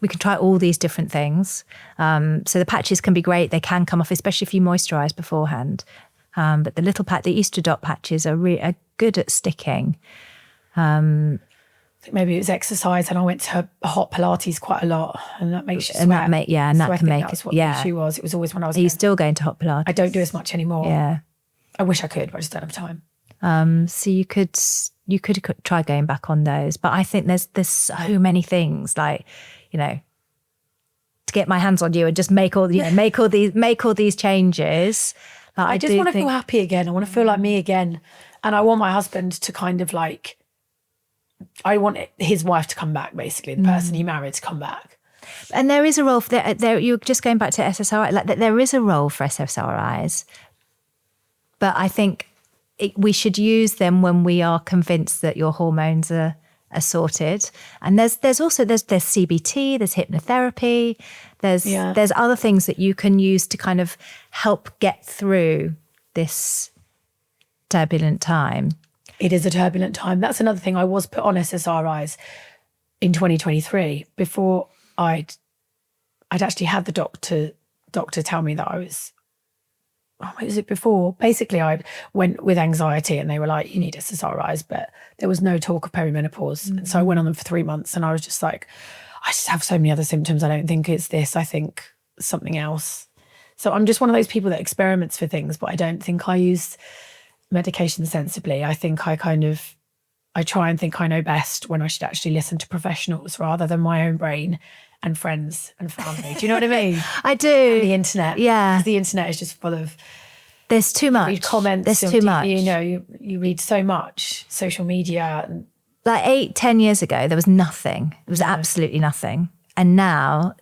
can try all these different things. So the patches can be great. They can come off, especially if you moisturise beforehand. But the the Estradiol patches are good at sticking. I think maybe it was exercise and I went to hot Pilates quite a lot and that makes you sweat. And that can make that's what the issue was. It was always when I was... Are you still going to hot Pilates? I don't do as much anymore. Yeah. I wish I could, but I just don't have time. So you could try going back on those. But I think there's so many things to get my hands on you and just make all these changes. I just want to feel happy again. I want to feel like me again. And I want my husband to kind of I want his wife to come back, basically, the person he married to come back. And there is a role for there. You're just going back to SSRI. There is a role for SSRIs, but I think we should use them when we are convinced that your hormones are sorted. And there's CBT, there's hypnotherapy, there's other things that you can use to kind of help get through this turbulent time. It is a turbulent time. That's another thing. I was put on SSRIs in 2023 before I'd actually had the doctor tell me that I was, what was it before? Basically, I went with anxiety and they were like, you need SSRIs, but there was no talk of perimenopause. And so I went on them for 3 months and I was just like, I just have so many other symptoms. I don't think it's this. I think something else. So I'm just one of those people that experiments for things, but I don't think I use medication sensibly. I think I try and think I know best when I should actually listen to professionals rather than my own brain and friends and family. Do you know what I mean? I do. And the internet. Yeah. The internet is just full of... There's too much. Read comments. There's too much. You read so much. Social media. And 8-10 years ago, there was nothing. There was absolutely nothing. And now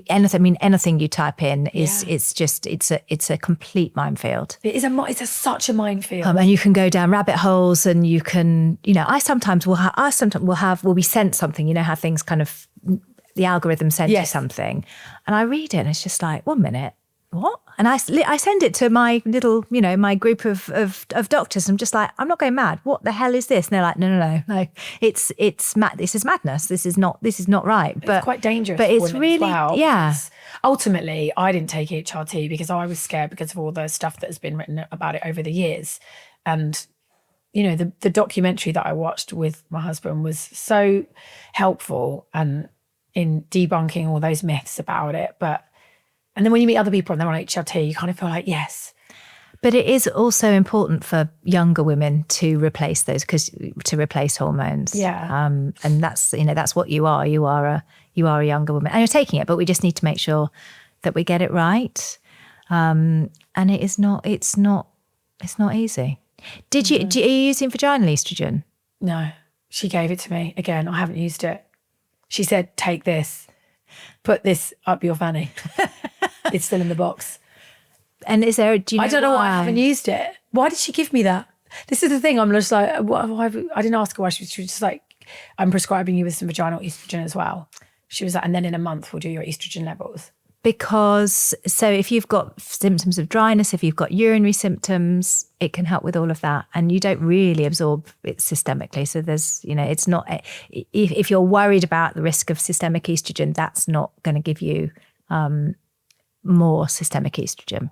anything you type in is it's a complete minefield. It is such a minefield. And you can go down rabbit holes, and you can I sometimes will be sent something. How things kind of the algorithm sends you something, and I read it and it's just like, 1 minute, what? And I send it to my little, my group of doctors. I'm just like, I'm not going mad. What the hell is this? And they're like, no. It's mad. This is madness. This is not right. But it's quite dangerous. But it's really, Ultimately, I didn't take HRT because I was scared because of all the stuff that has been written about it over the years. And, the documentary that I watched with my husband was so helpful and in debunking all those myths about it. And then when you meet other people and they're on HRT, you kind of feel like, yes. But it is also important for younger women to replace those, to replace hormones. Yeah. And that's what you are. You are a younger woman, and you're taking it. But we just need to make sure that we get it right. And it's not easy. Are you using vaginal estrogen? No, she gave it to me again. I haven't used it. She said, "Take this, put this up your fanny." It's still in the box. And is there? Do you know I don't know why why I haven't used it. Why did she give me that? This is the thing. I'm just like, why, I didn't ask her why. She was just like, "I'm prescribing you with some vaginal estrogen as well." She was like, "And then in a month we'll do your estrogen levels." Because if you've got symptoms of dryness, if you've got urinary symptoms, it can help with all of that. And you don't really absorb it systemically. So there's, it's not, if you're worried about the risk of systemic estrogen, that's not going to give you more systemic estrogen.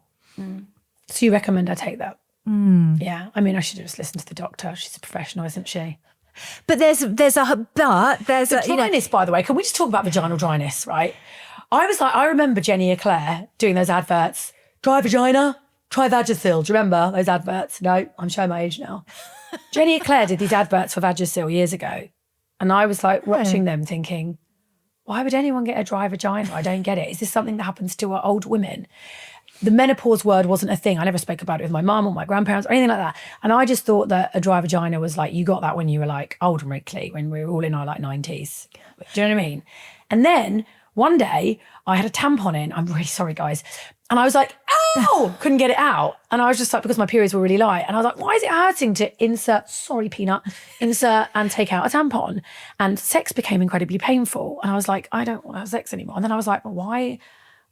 So you recommend I take that? Yeah. I mean, I should have just listened to the doctor. She's a professional, isn't she? But there's dryness, by the way. Can we just talk about vaginal dryness, right? I remember Jenny Eclair doing those adverts. Dry vagina, try Vagisil. Do you remember those adverts? No, I'm showing my age now. Jenny Eclair did these adverts for Vagisil years ago. And I was like watching them thinking, why would anyone get a dry vagina? I don't get it. Is this something that happens to old women? The menopause word wasn't a thing. I never spoke about it with my mum or my grandparents or anything like that. And I just thought that a dry vagina was like, you got that when you were like old and wrinkly, when we were all in our like 90s. Do you know what I mean? And then one day I had a tampon in. I'm really sorry, guys. And I was like, ow, couldn't get it out. And I was just like, because my periods were really light. And I was like, why is it hurting to insert and take out a tampon? And sex became incredibly painful. And I was like, I don't want to have sex anymore. And then I was like, well, why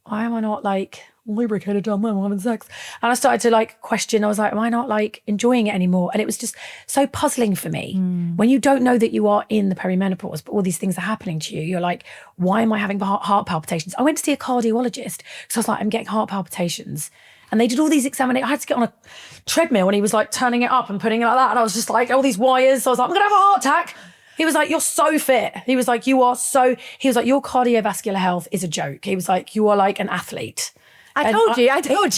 am I not like lubricated when I'm having sex? And I started to like question, I was like, am I not like enjoying it anymore? And it was just so puzzling for me. When you don't know that you are in the perimenopause, but all these things are happening to you, you're like, why am I having heart palpitations? I went to see a cardiologist because I was like, I'm getting heart palpitations. And they did all these examinations. I had to get on a treadmill and he was like turning it up and putting it like that. And I was just like, all these wires. So I was like, I'm going to have a heart attack. He was like, you're so fit. He was like, your cardiovascular health is a joke. He was like, you are like an athlete. I told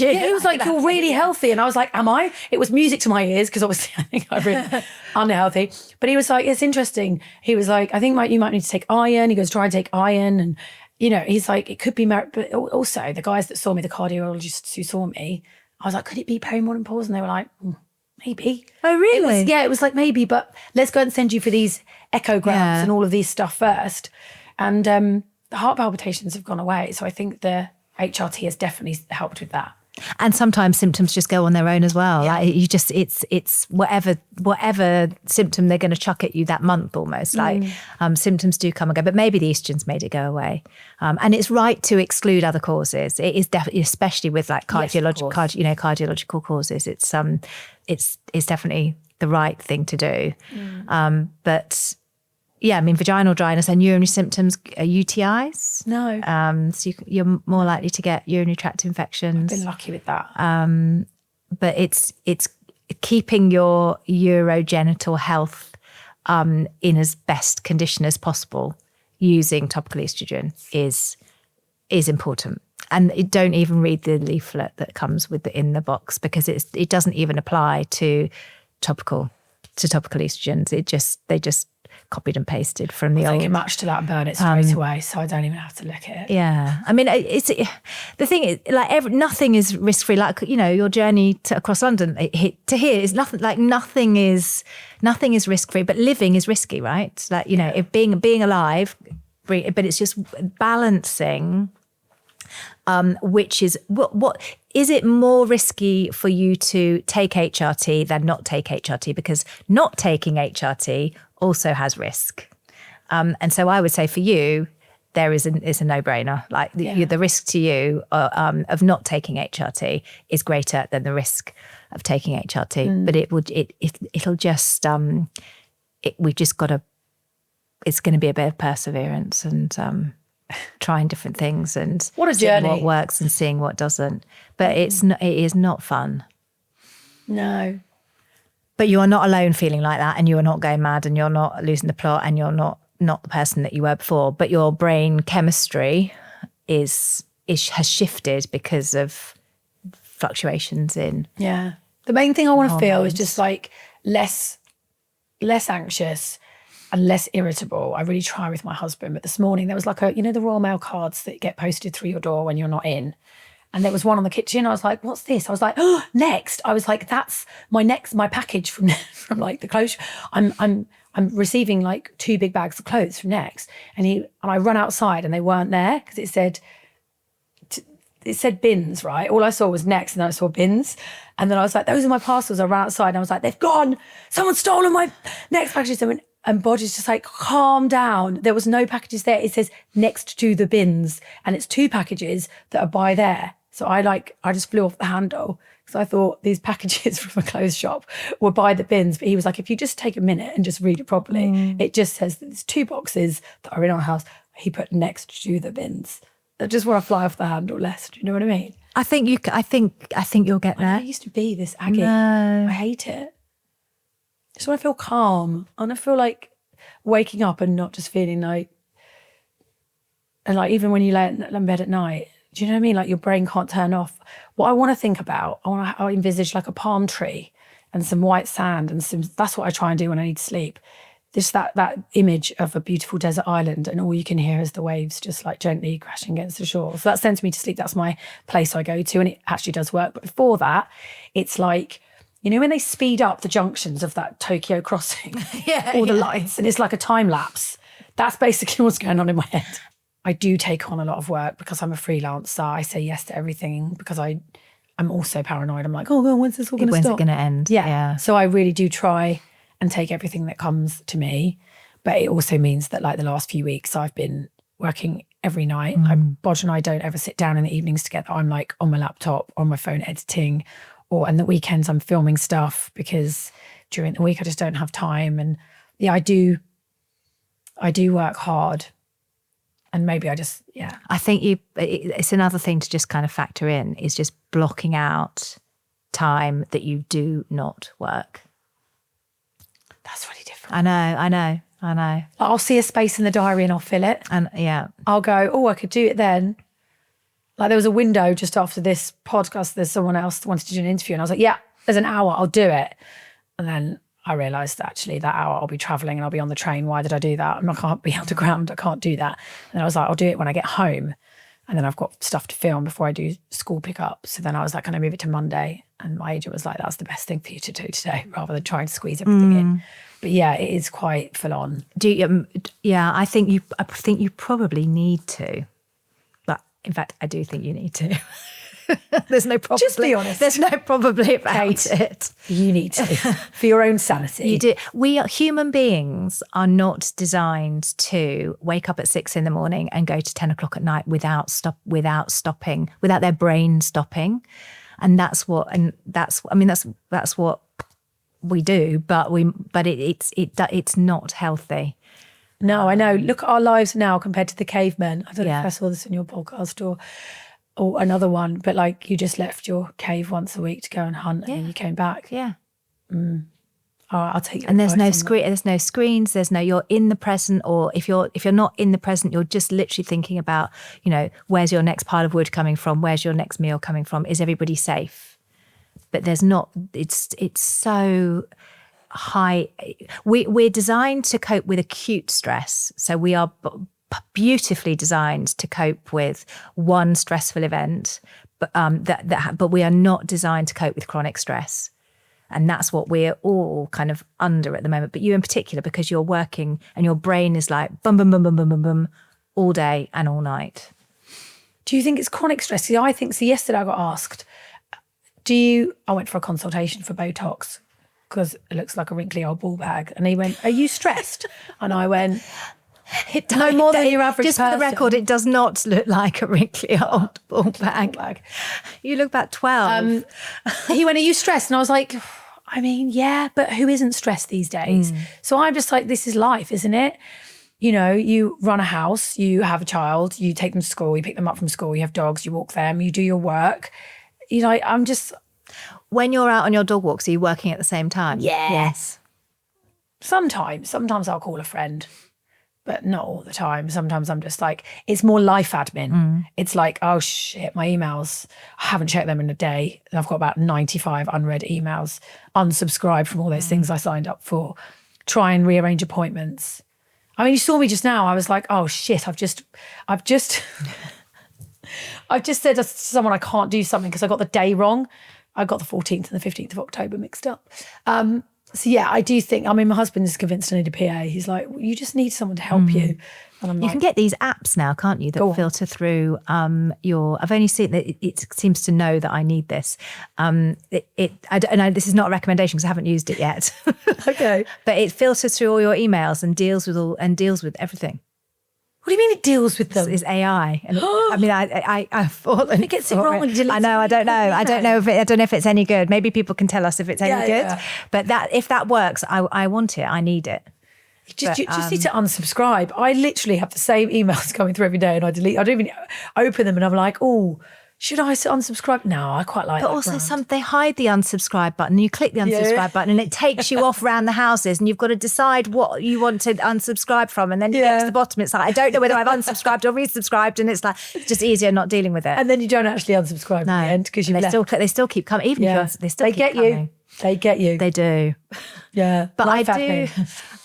you. He was like, you're really healthy. And I was like, am I? It was music to my ears because obviously I think I'm really unhealthy. But he was like, it's interesting. He was like, I think you might need to take iron. He goes, try and take iron. And, he's like, it could be merit. But also the guys that saw me, the cardiologists who saw me, I was like, could it be perimenopause? And they were like, maybe. Oh, really? It was like, maybe, but let's go and send you for these echograms and all of these stuff first. And the heart palpitations have gone away. So I think the HRT has definitely helped with that. And sometimes symptoms just go on their own as well. Yeah. Like it's whatever symptom they're going to chuck at you that month almost. Like symptoms do come and go, but maybe the estrogen's made it go away. And it's right to exclude other causes. It is definitely, especially with like cardiological causes. It's definitely the right thing to do. But yeah, I mean, vaginal dryness and urinary symptoms are UTIs. No. So you're more likely to get urinary tract infections. I've been lucky with that. But it's keeping your urogenital health in as best condition as possible using topical estrogen is important. And don't even read the leaflet that comes in the box because it doesn't even apply to topical estrogens. They just copied and pasted from the old. They can match to that and burn it straight away, so I don't even have to look at it. Yeah, I mean, the thing is, like nothing is risk free. Like your journey across London to here is nothing. Like nothing is risk free, but living is risky, right? Like if being alive, but it's just balancing. Which is what is it more risky for you to take HRT than not take HRT? Because not taking HRT also has risk. And so I would say for you, it's a no-brainer. Like the risk to you of not taking HRT is greater than the risk of taking HRT. But it'll just we've just got to. It's going to be a bit of perseverance and trying different things and what a journey. What works and seeing what doesn't. But it is not fun. No. But you are not alone feeling like that, and you are not going mad, and you're not losing the plot, and you're not the person that you were before. But your brain chemistry has shifted because of fluctuations in. Yeah. The main thing I want to feel is hormones. just like less anxious and less irritable. I really try with my husband. But this morning there was like the Royal Mail cards that get posted through your door when you're not in. And there was one on the kitchen. I was like, what's this? I was like, oh, next. I was like, that's my package from like the clothes. I'm receiving like 2 big bags of clothes from Next. And I run outside and they weren't there because it said bins, right? All I saw was Next and then I saw bins. And then I was like, those are my parcels. I ran outside and I was like, they've gone. Someone's stolen my Next packages. And Bodge's just like, calm down. There was no packages there. It says next to the bins. And it's 2 packages that are by there. So I just flew off the handle because I thought these packages from a clothes shop were by the bins. But he was like, if you just take a minute and just read it properly, it just says that there's 2 boxes that are in our house. He put next to the bins. I just want to fly off the handle less. Do you know what I mean? I think you'll get there. I used to be this agate. No. I hate it. I just want to feel calm. I want to feel like waking up and not just feeling like, and like even when you lay in bed at night, do you know what I mean? Like your brain can't turn off. What I want to think about, I envisage like a palm tree and some white sand and that's what I try and do when I need to sleep. Just that image of a beautiful desert island and all you can hear is the waves just like gently crashing against the shore. So that sends me to sleep. That's my place I go to and it actually does work. But before that, it's like, when they speed up the junctions of that Tokyo crossing, all the lights, and it's like a time lapse. That's basically what's going on in my head. I do take on a lot of work because I'm a freelancer. I say yes to everything because I'm also paranoid. I'm like, oh God, when's this all going to stop? When's it going to end? Yeah. So I really do try and take everything that comes to me. But it also means that like the last few weeks I've been working every night. Bodge and I don't ever sit down in the evenings together. I'm like on my laptop, on my phone editing, and the weekends I'm filming stuff because during the week I just don't have time. And yeah, I do work hard. And maybe I think it's another thing to just kind of factor in is just blocking out time that you do not work. That's really different. I know. I'll see a space in the diary and I'll fill it. And yeah. I'll go, oh, I could do it then. Like there was a window just after this podcast, there's someone else that wanted to do an interview. And I was like, yeah, there's an hour, I'll do it. And then I realised that actually that hour I'll be travelling and I'll be on the train. Why did I do that? I can't be underground. I can't do that. And I was like, I'll do it when I get home. And then I've got stuff to film before I do school pickup. So then I was like, can I move it to Monday? And my agent was like, that's the best thing for you to do today rather than trying to squeeze everything in. But yeah, it is quite full on. I think you probably need to. But in fact, I do think you need to. There's no probably. Just be honest. There's no probably about Kate, it. You need to for your own sanity. You do. Human beings are not designed to wake up at 6 a.m. and go to 10 o'clock at night without stopping, without their brain stopping. And that's what we do. But it's not healthy. No, I know. Look at our lives now compared to the cavemen. I don't know if I saw this in your podcast or another one, but like you just left your cave once a week to go and hunt and then you came back. Yeah. All right, I'll take your And there's no advice on screen. There's no screens. You're in the present, or if you're not in the present, you're just literally thinking about, where's your next pile of wood coming from? Where's your next meal coming from? Is everybody safe? But there's not. It's so high. We're designed to cope with acute stress, so we are beautifully designed to cope with one stressful event, but we are not designed to cope with chronic stress. And that's what we're all kind of under at the moment. But you in particular, because you're working and your brain is like bum, bum, bum, bum, bum, bum, bum, all day and all night. Do you think it's chronic stress? See, I think, yesterday I got asked, I went for a consultation for Botox because it looks like a wrinkly old ball bag. And he went, are you stressed? And I went, no more than your average Just person. for the record, it does not look like a wrinkly old ball bag. You look about 12. He went, are you stressed? And I was like, I mean, yeah, but who isn't stressed these days? So I'm just like, this is life, isn't it? You run a house, you have a child, you take them to school, you pick them up from school, you have dogs, you walk them, you do your work. I'm just... When you're out on your dog walks, are you working at the same time? Yeah. Yes. Sometimes I'll call a friend. but not all the time. Sometimes I'm just like, it's more life admin. It's like, oh shit, my emails, I haven't checked them in a day. And I've got about 95 unread emails, unsubscribed from all those things I signed up for, try and rearrange appointments. I mean, you saw me just now. I was like, oh shit, I've just said to someone I can't do something because I got the day wrong. I got the 14th and the 15th of October mixed up. So yeah, I do think, I mean, my husband is convinced I need a PA. He's like, well, you just need someone to help you. And I'm You can get these apps now, can't you, that filter through I've only seen that it seems to know that I need this. This is not a recommendation because I haven't used it yet. Okay. But it filters through all your emails and deals with everything. What do you mean it deals with them? It's AI. And I mean, I thought it gets it wrong when you delete I know. I don't know. I don't know if it's any good. Maybe people can tell us if it's any good. Yeah. But if that works, I want it. I need it. You just need to unsubscribe. I literally have the same emails coming through every day, and I delete. I don't even open them, and I'm like, oh, should I unsubscribe? No, I quite like. But also, they hide the unsubscribe button. You click the unsubscribe button, and it takes you off around the houses, and you've got to decide what you want to unsubscribe from, and then you get to the bottom. It's like, I don't know whether I've unsubscribed or resubscribed, and it's like it's just easier not dealing with it. And then you don't actually unsubscribe in the end because they still keep coming. Even if they still keep coming. They get you. They do. Yeah, but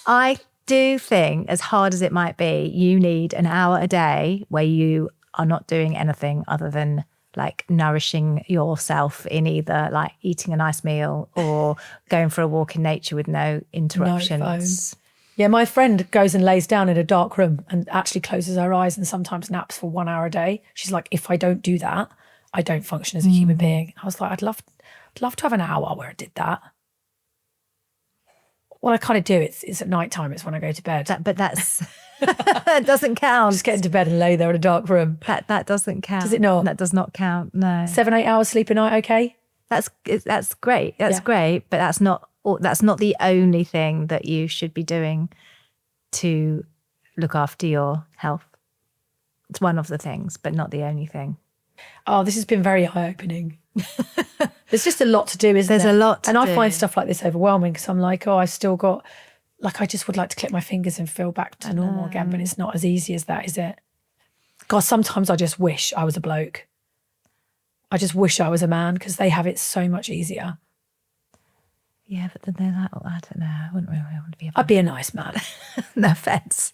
I do think, as hard as it might be, you need an hour a day where you are not doing anything other than like nourishing yourself in either like eating a nice meal or going for a walk in nature with no interruptions. No phone. Yeah, my friend goes and lays down in a dark room and actually closes her eyes and sometimes naps for 1 hour a day. She's like, if I don't do that, I don't function as a human being. I was like, I'd love to have an hour where I did that. Well, I kind of do. It's at night time. It's when I go to bed. But that's that doesn't count. Just get into bed and lay there in a dark room. That doesn't count. Does it not? That does not count. No. 7-8 hours sleep a night. Okay. That's great. That's great. But that's not the only thing that you should be doing to look after your health. It's one of the things, but not the only thing. Oh, this has been very eye-opening. There's just a lot to do, isn't there? There's a lot to do. And I find stuff like this overwhelming because I'm like, oh, I still got, like, I just would like to click my fingers and feel back to normal again, but it's not as easy as that, is it? God, sometimes I just wish I was a bloke. I just wish I was a man because they have it so much easier. Yeah, but then they're like, I don't know, I wouldn't really want to be a man. I'd be a nice man. No offence.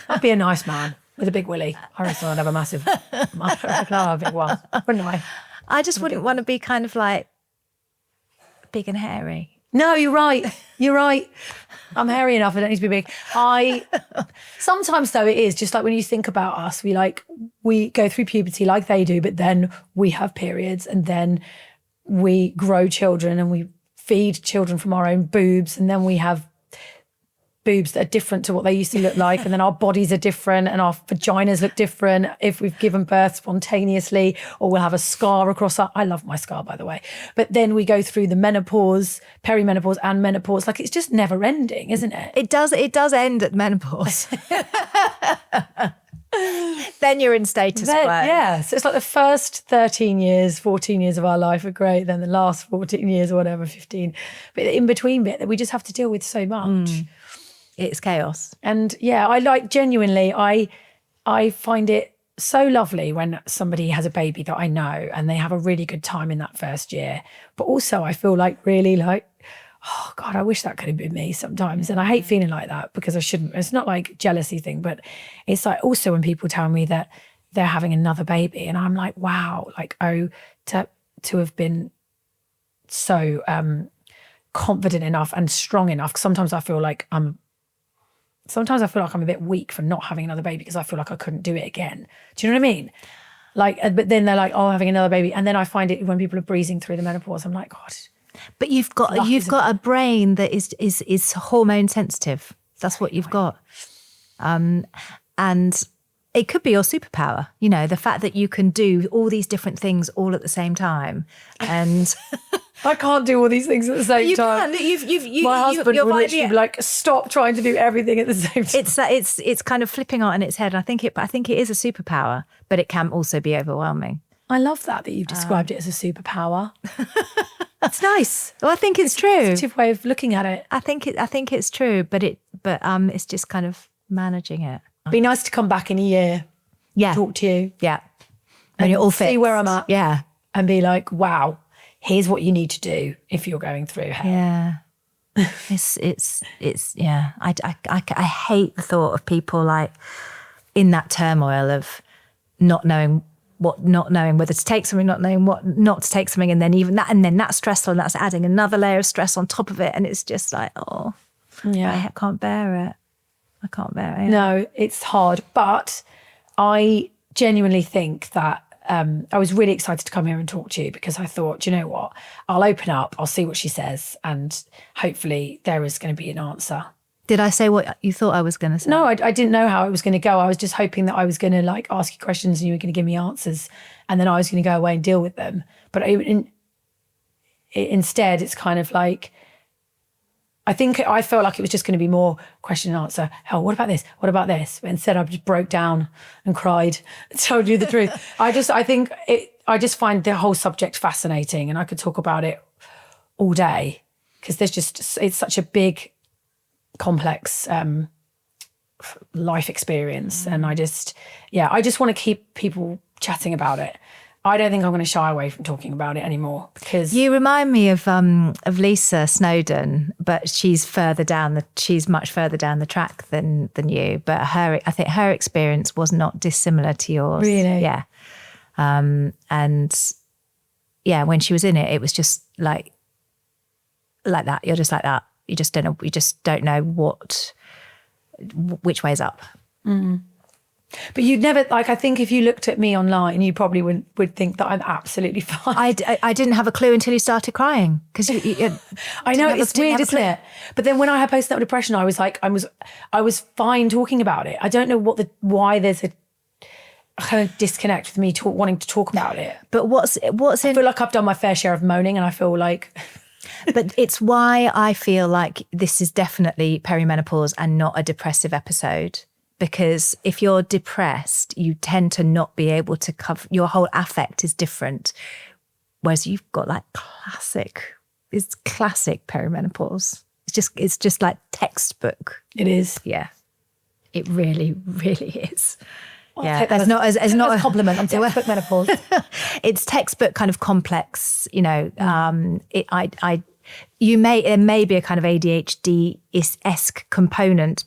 I'd be a nice man with a big willy. I reckon I'd have a massive, I'd have a big one, wouldn't I? I just wouldn't want to be kind of like big and hairy. No, you're right. You're right. I'm hairy enough. I don't need to be big. Sometimes though it is just like when you think about us, we go through puberty like they do, but then we have periods and then we grow children and we feed children from our own boobs and then we have boobs that are different to what they used to look like and then our bodies are different and our vaginas look different if we've given birth spontaneously or we'll have a scar across I love my scar, by the way. But then we go through the menopause, perimenopause and menopause. Like it's just never ending, isn't it? It does end at menopause. Then you're in status quo. Yeah, so it's like the first 13 years, 14 years of our life are great, then the last 14 years or whatever, 15. But in between bit that we just have to deal with so much. It's chaos. And yeah, I like genuinely, I find it so lovely when somebody has a baby that I know and they have a really good time in that first year. But also I feel like really like, oh God, I wish that could have been me sometimes. And I hate feeling like that because I shouldn't. It's not like jealousy thing, but it's like also when people tell me that they're having another baby and I'm like, wow, like, to have been so confident enough and strong enough. Sometimes I feel like I'm a bit weak for not having another baby because I feel like I couldn't do it again. Do you know what I mean? Like, but then they're like, oh, having another baby. And then I find it when people are breezing through the menopause, I'm like, God. But you've got a brain that is hormone sensitive. That's what you've got. And it could be your superpower, you know, the fact that you can do all these different things all at the same time. And I can't do all these things at the same time. My husband would literally be like, stop trying to do everything at the same time. It's kind of flipping on its head. I think it is a superpower, but it can also be overwhelming. I love that you've described it as a superpower. It's nice. Well, I think it's true. A positive way of looking at it. I think it's true, but it's just kind of managing it. Be nice to come back in a year, talk to you. Yeah. When you're all fit. See where I'm at. Yeah. And be like, wow, here's what you need to do if you're going through hell. Yeah. It's yeah. I hate the thought of people like in that turmoil of not knowing whether to take something, not knowing what not to take something, and then even that, and then that's stressful, and that's adding another layer of stress on top of it, and it's just like, oh, yeah, I can't bear it. I can't bear it. No, it's hard, but I genuinely think that I was really excited to come here and talk to you because I thought, do you know what? I'll open up, I'll see what she says, and hopefully there is going to be an answer. Did I say what you thought I was going to say? No, I didn't know how it was going to go. I was just hoping that I was going to like ask you questions and you were going to give me answers, and then I was going to go away and deal with them. But instead, it's kind of like, I felt like it was just going to be more question and answer. Oh, what about this? What about this? But instead, I just broke down and cried and told you the truth. I just find the whole subject fascinating, and I could talk about it all day because it's such a big, complex life experience. And I just want to keep people chatting about it. I don't think I'm going to shy away from talking about it anymore because you remind me of Lisa Snowdon, but she's much further down the track than you. But I think her experience was not dissimilar to yours. Really? Yeah. And yeah, when she was in it, it was just like that. You're just like that. You just don't know. You just don't know which way's up. Mm. But you'd never, I think if you looked at me online, you probably would think that I'm absolutely fine. I didn't have a clue until you started crying. Because I know, it's weird, isn't it? But then when I had postnatal depression, I was like, I was fine talking about it. I don't know why there's a kind of disconnect with me wanting to talk about it. But I feel like I've done my fair share of moaning, and I feel like... But it's why I feel like this is definitely perimenopause and not a depressive episode. Because if you're depressed, you tend to not be able to cover, your whole affect is different. Whereas you've got like classic perimenopause. It's just like textbook. It is. Yeah. It really, really is. Well, yeah, that's not a compliment. I'm textbook menopause. It's textbook kind of complex, you know. There may be a kind of ADHD-esque component,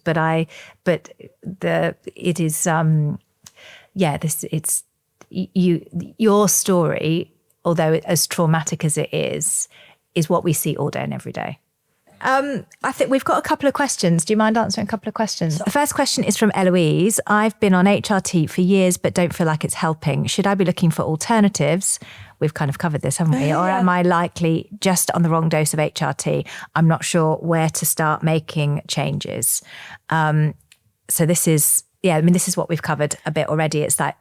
your story, although as traumatic as it is what we see all day and every day. I think we've got a couple of questions. Do you mind answering a couple of questions? The first question is from Eloise. I've been on HRT for years, but don't feel like it's helping. Should I be looking for alternatives? We've kind of covered this, haven't we? Or am I likely just on the wrong dose of HRT? I'm not sure where to start making changes. So this is what we've covered a bit already. It's like,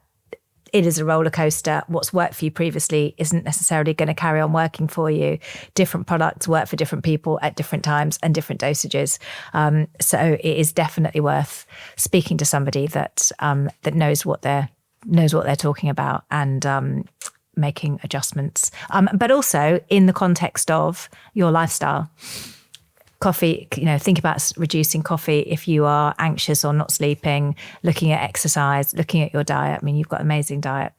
it is a roller coaster. What's worked for you previously isn't necessarily going to carry on working for you. Different products work for different people at different times and different dosages. So it is definitely worth speaking to somebody that knows what they're talking about and making adjustments. But also in the context of your lifestyle. Coffee, think about reducing coffee if you are anxious or not sleeping, looking at exercise, looking at your diet. I mean, you've got an amazing diet.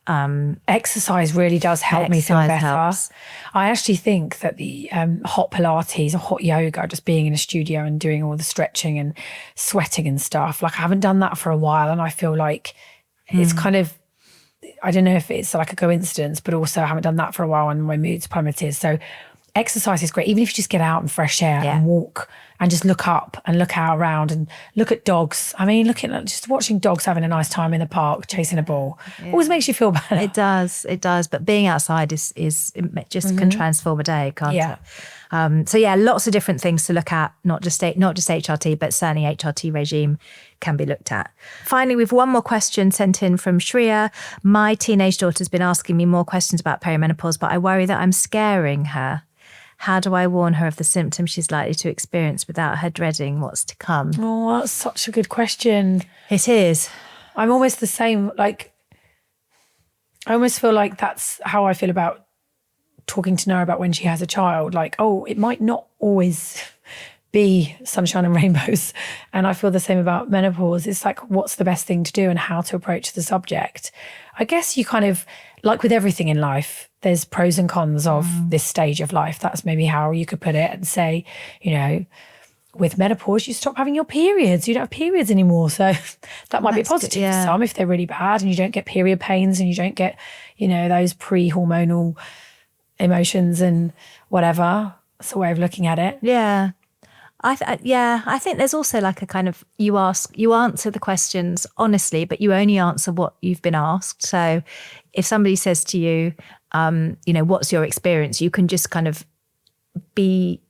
Exercise really does help me feel better. Helps. I actually think that the hot Pilates or hot yoga, just being in a studio and doing all the stretching and sweating and stuff, like I haven't done that for a while, and I feel like it's kind of, I don't know if it's like a coincidence, but also I haven't done that for a while and my mood's plummeted. So exercise is great, even if you just get out in fresh air and walk and just look up and look out around and look at dogs. I mean, just watching dogs having a nice time in the park, chasing a ball, always makes you feel better. It does. But being outside is just can transform a day, can't it? So lots of different things to look at, not just HRT, but certainly HRT regime can be looked at. Finally, we've one more question sent in from Shreya. My teenage daughter's been asking me more questions about perimenopause, but I worry that I'm scaring her. How do I warn her of the symptoms she's likely to experience without her dreading what's to come? Oh, that's such a good question. It is. I'm almost the same. Like, I almost feel like that's how I feel about talking to Noah about when she has a child. Like, it might not always be sunshine and rainbows. And I feel the same about menopause. It's like, what's the best thing to do and how to approach the subject? I guess you kind of, like with everything in life, there's pros and cons of this stage of life. That's maybe how you could put it, and say, you know, with menopause, you stop having your periods. You don't have periods anymore. So that might be positive for some if they're really bad and you don't get period pains and you don't get, you know, those pre-hormonal emotions and whatever. That's a way of looking at it. Yeah. I think there's also like a kind of, you answer the questions honestly, but you only answer what you've been asked. So if somebody says to you, you know, what's your experience? You can just kind of be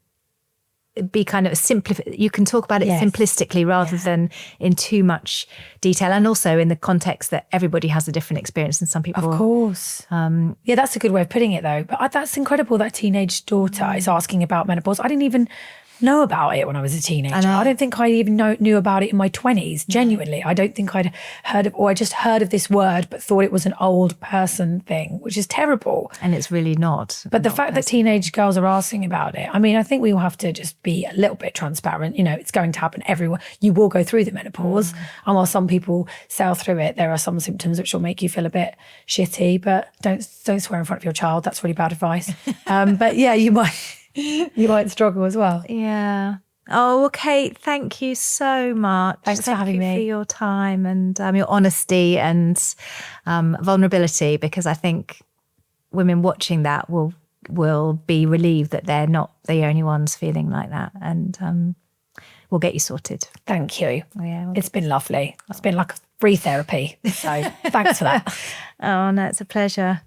kind of you can talk about it simplistically rather than in too much detail, and also in the context that everybody has a different experience and some people, of course. Yeah, that's a good way of putting it though. But that's incredible that teenage daughter is asking about menopause. I didn't even know about it when I was a teenager. I don't think I even knew about it in my 20s. Genuinely, I don't think I'd heard of, or I just heard of this word but thought it was an old person thing, which is terrible. And it's really not. But the fact that teenage girls are asking about it, I mean, I think we will have to just be a little bit transparent. You know, it's going to happen everywhere. You will go through the menopause. And while some people sail through it, there are some symptoms which will make you feel a bit shitty, but don't swear in front of your child. That's really bad advice. But yeah, you might struggle as well. Yeah. Oh, well, Kate, thank you so much. Thanks for having me. Thank you for your time and your honesty and vulnerability, because I think women watching that will be relieved that they're not the only ones feeling like that, and we'll get you sorted. Thank you. Yeah, it's been lovely. It's been like a free therapy. So thanks for that. Oh, no, it's a pleasure.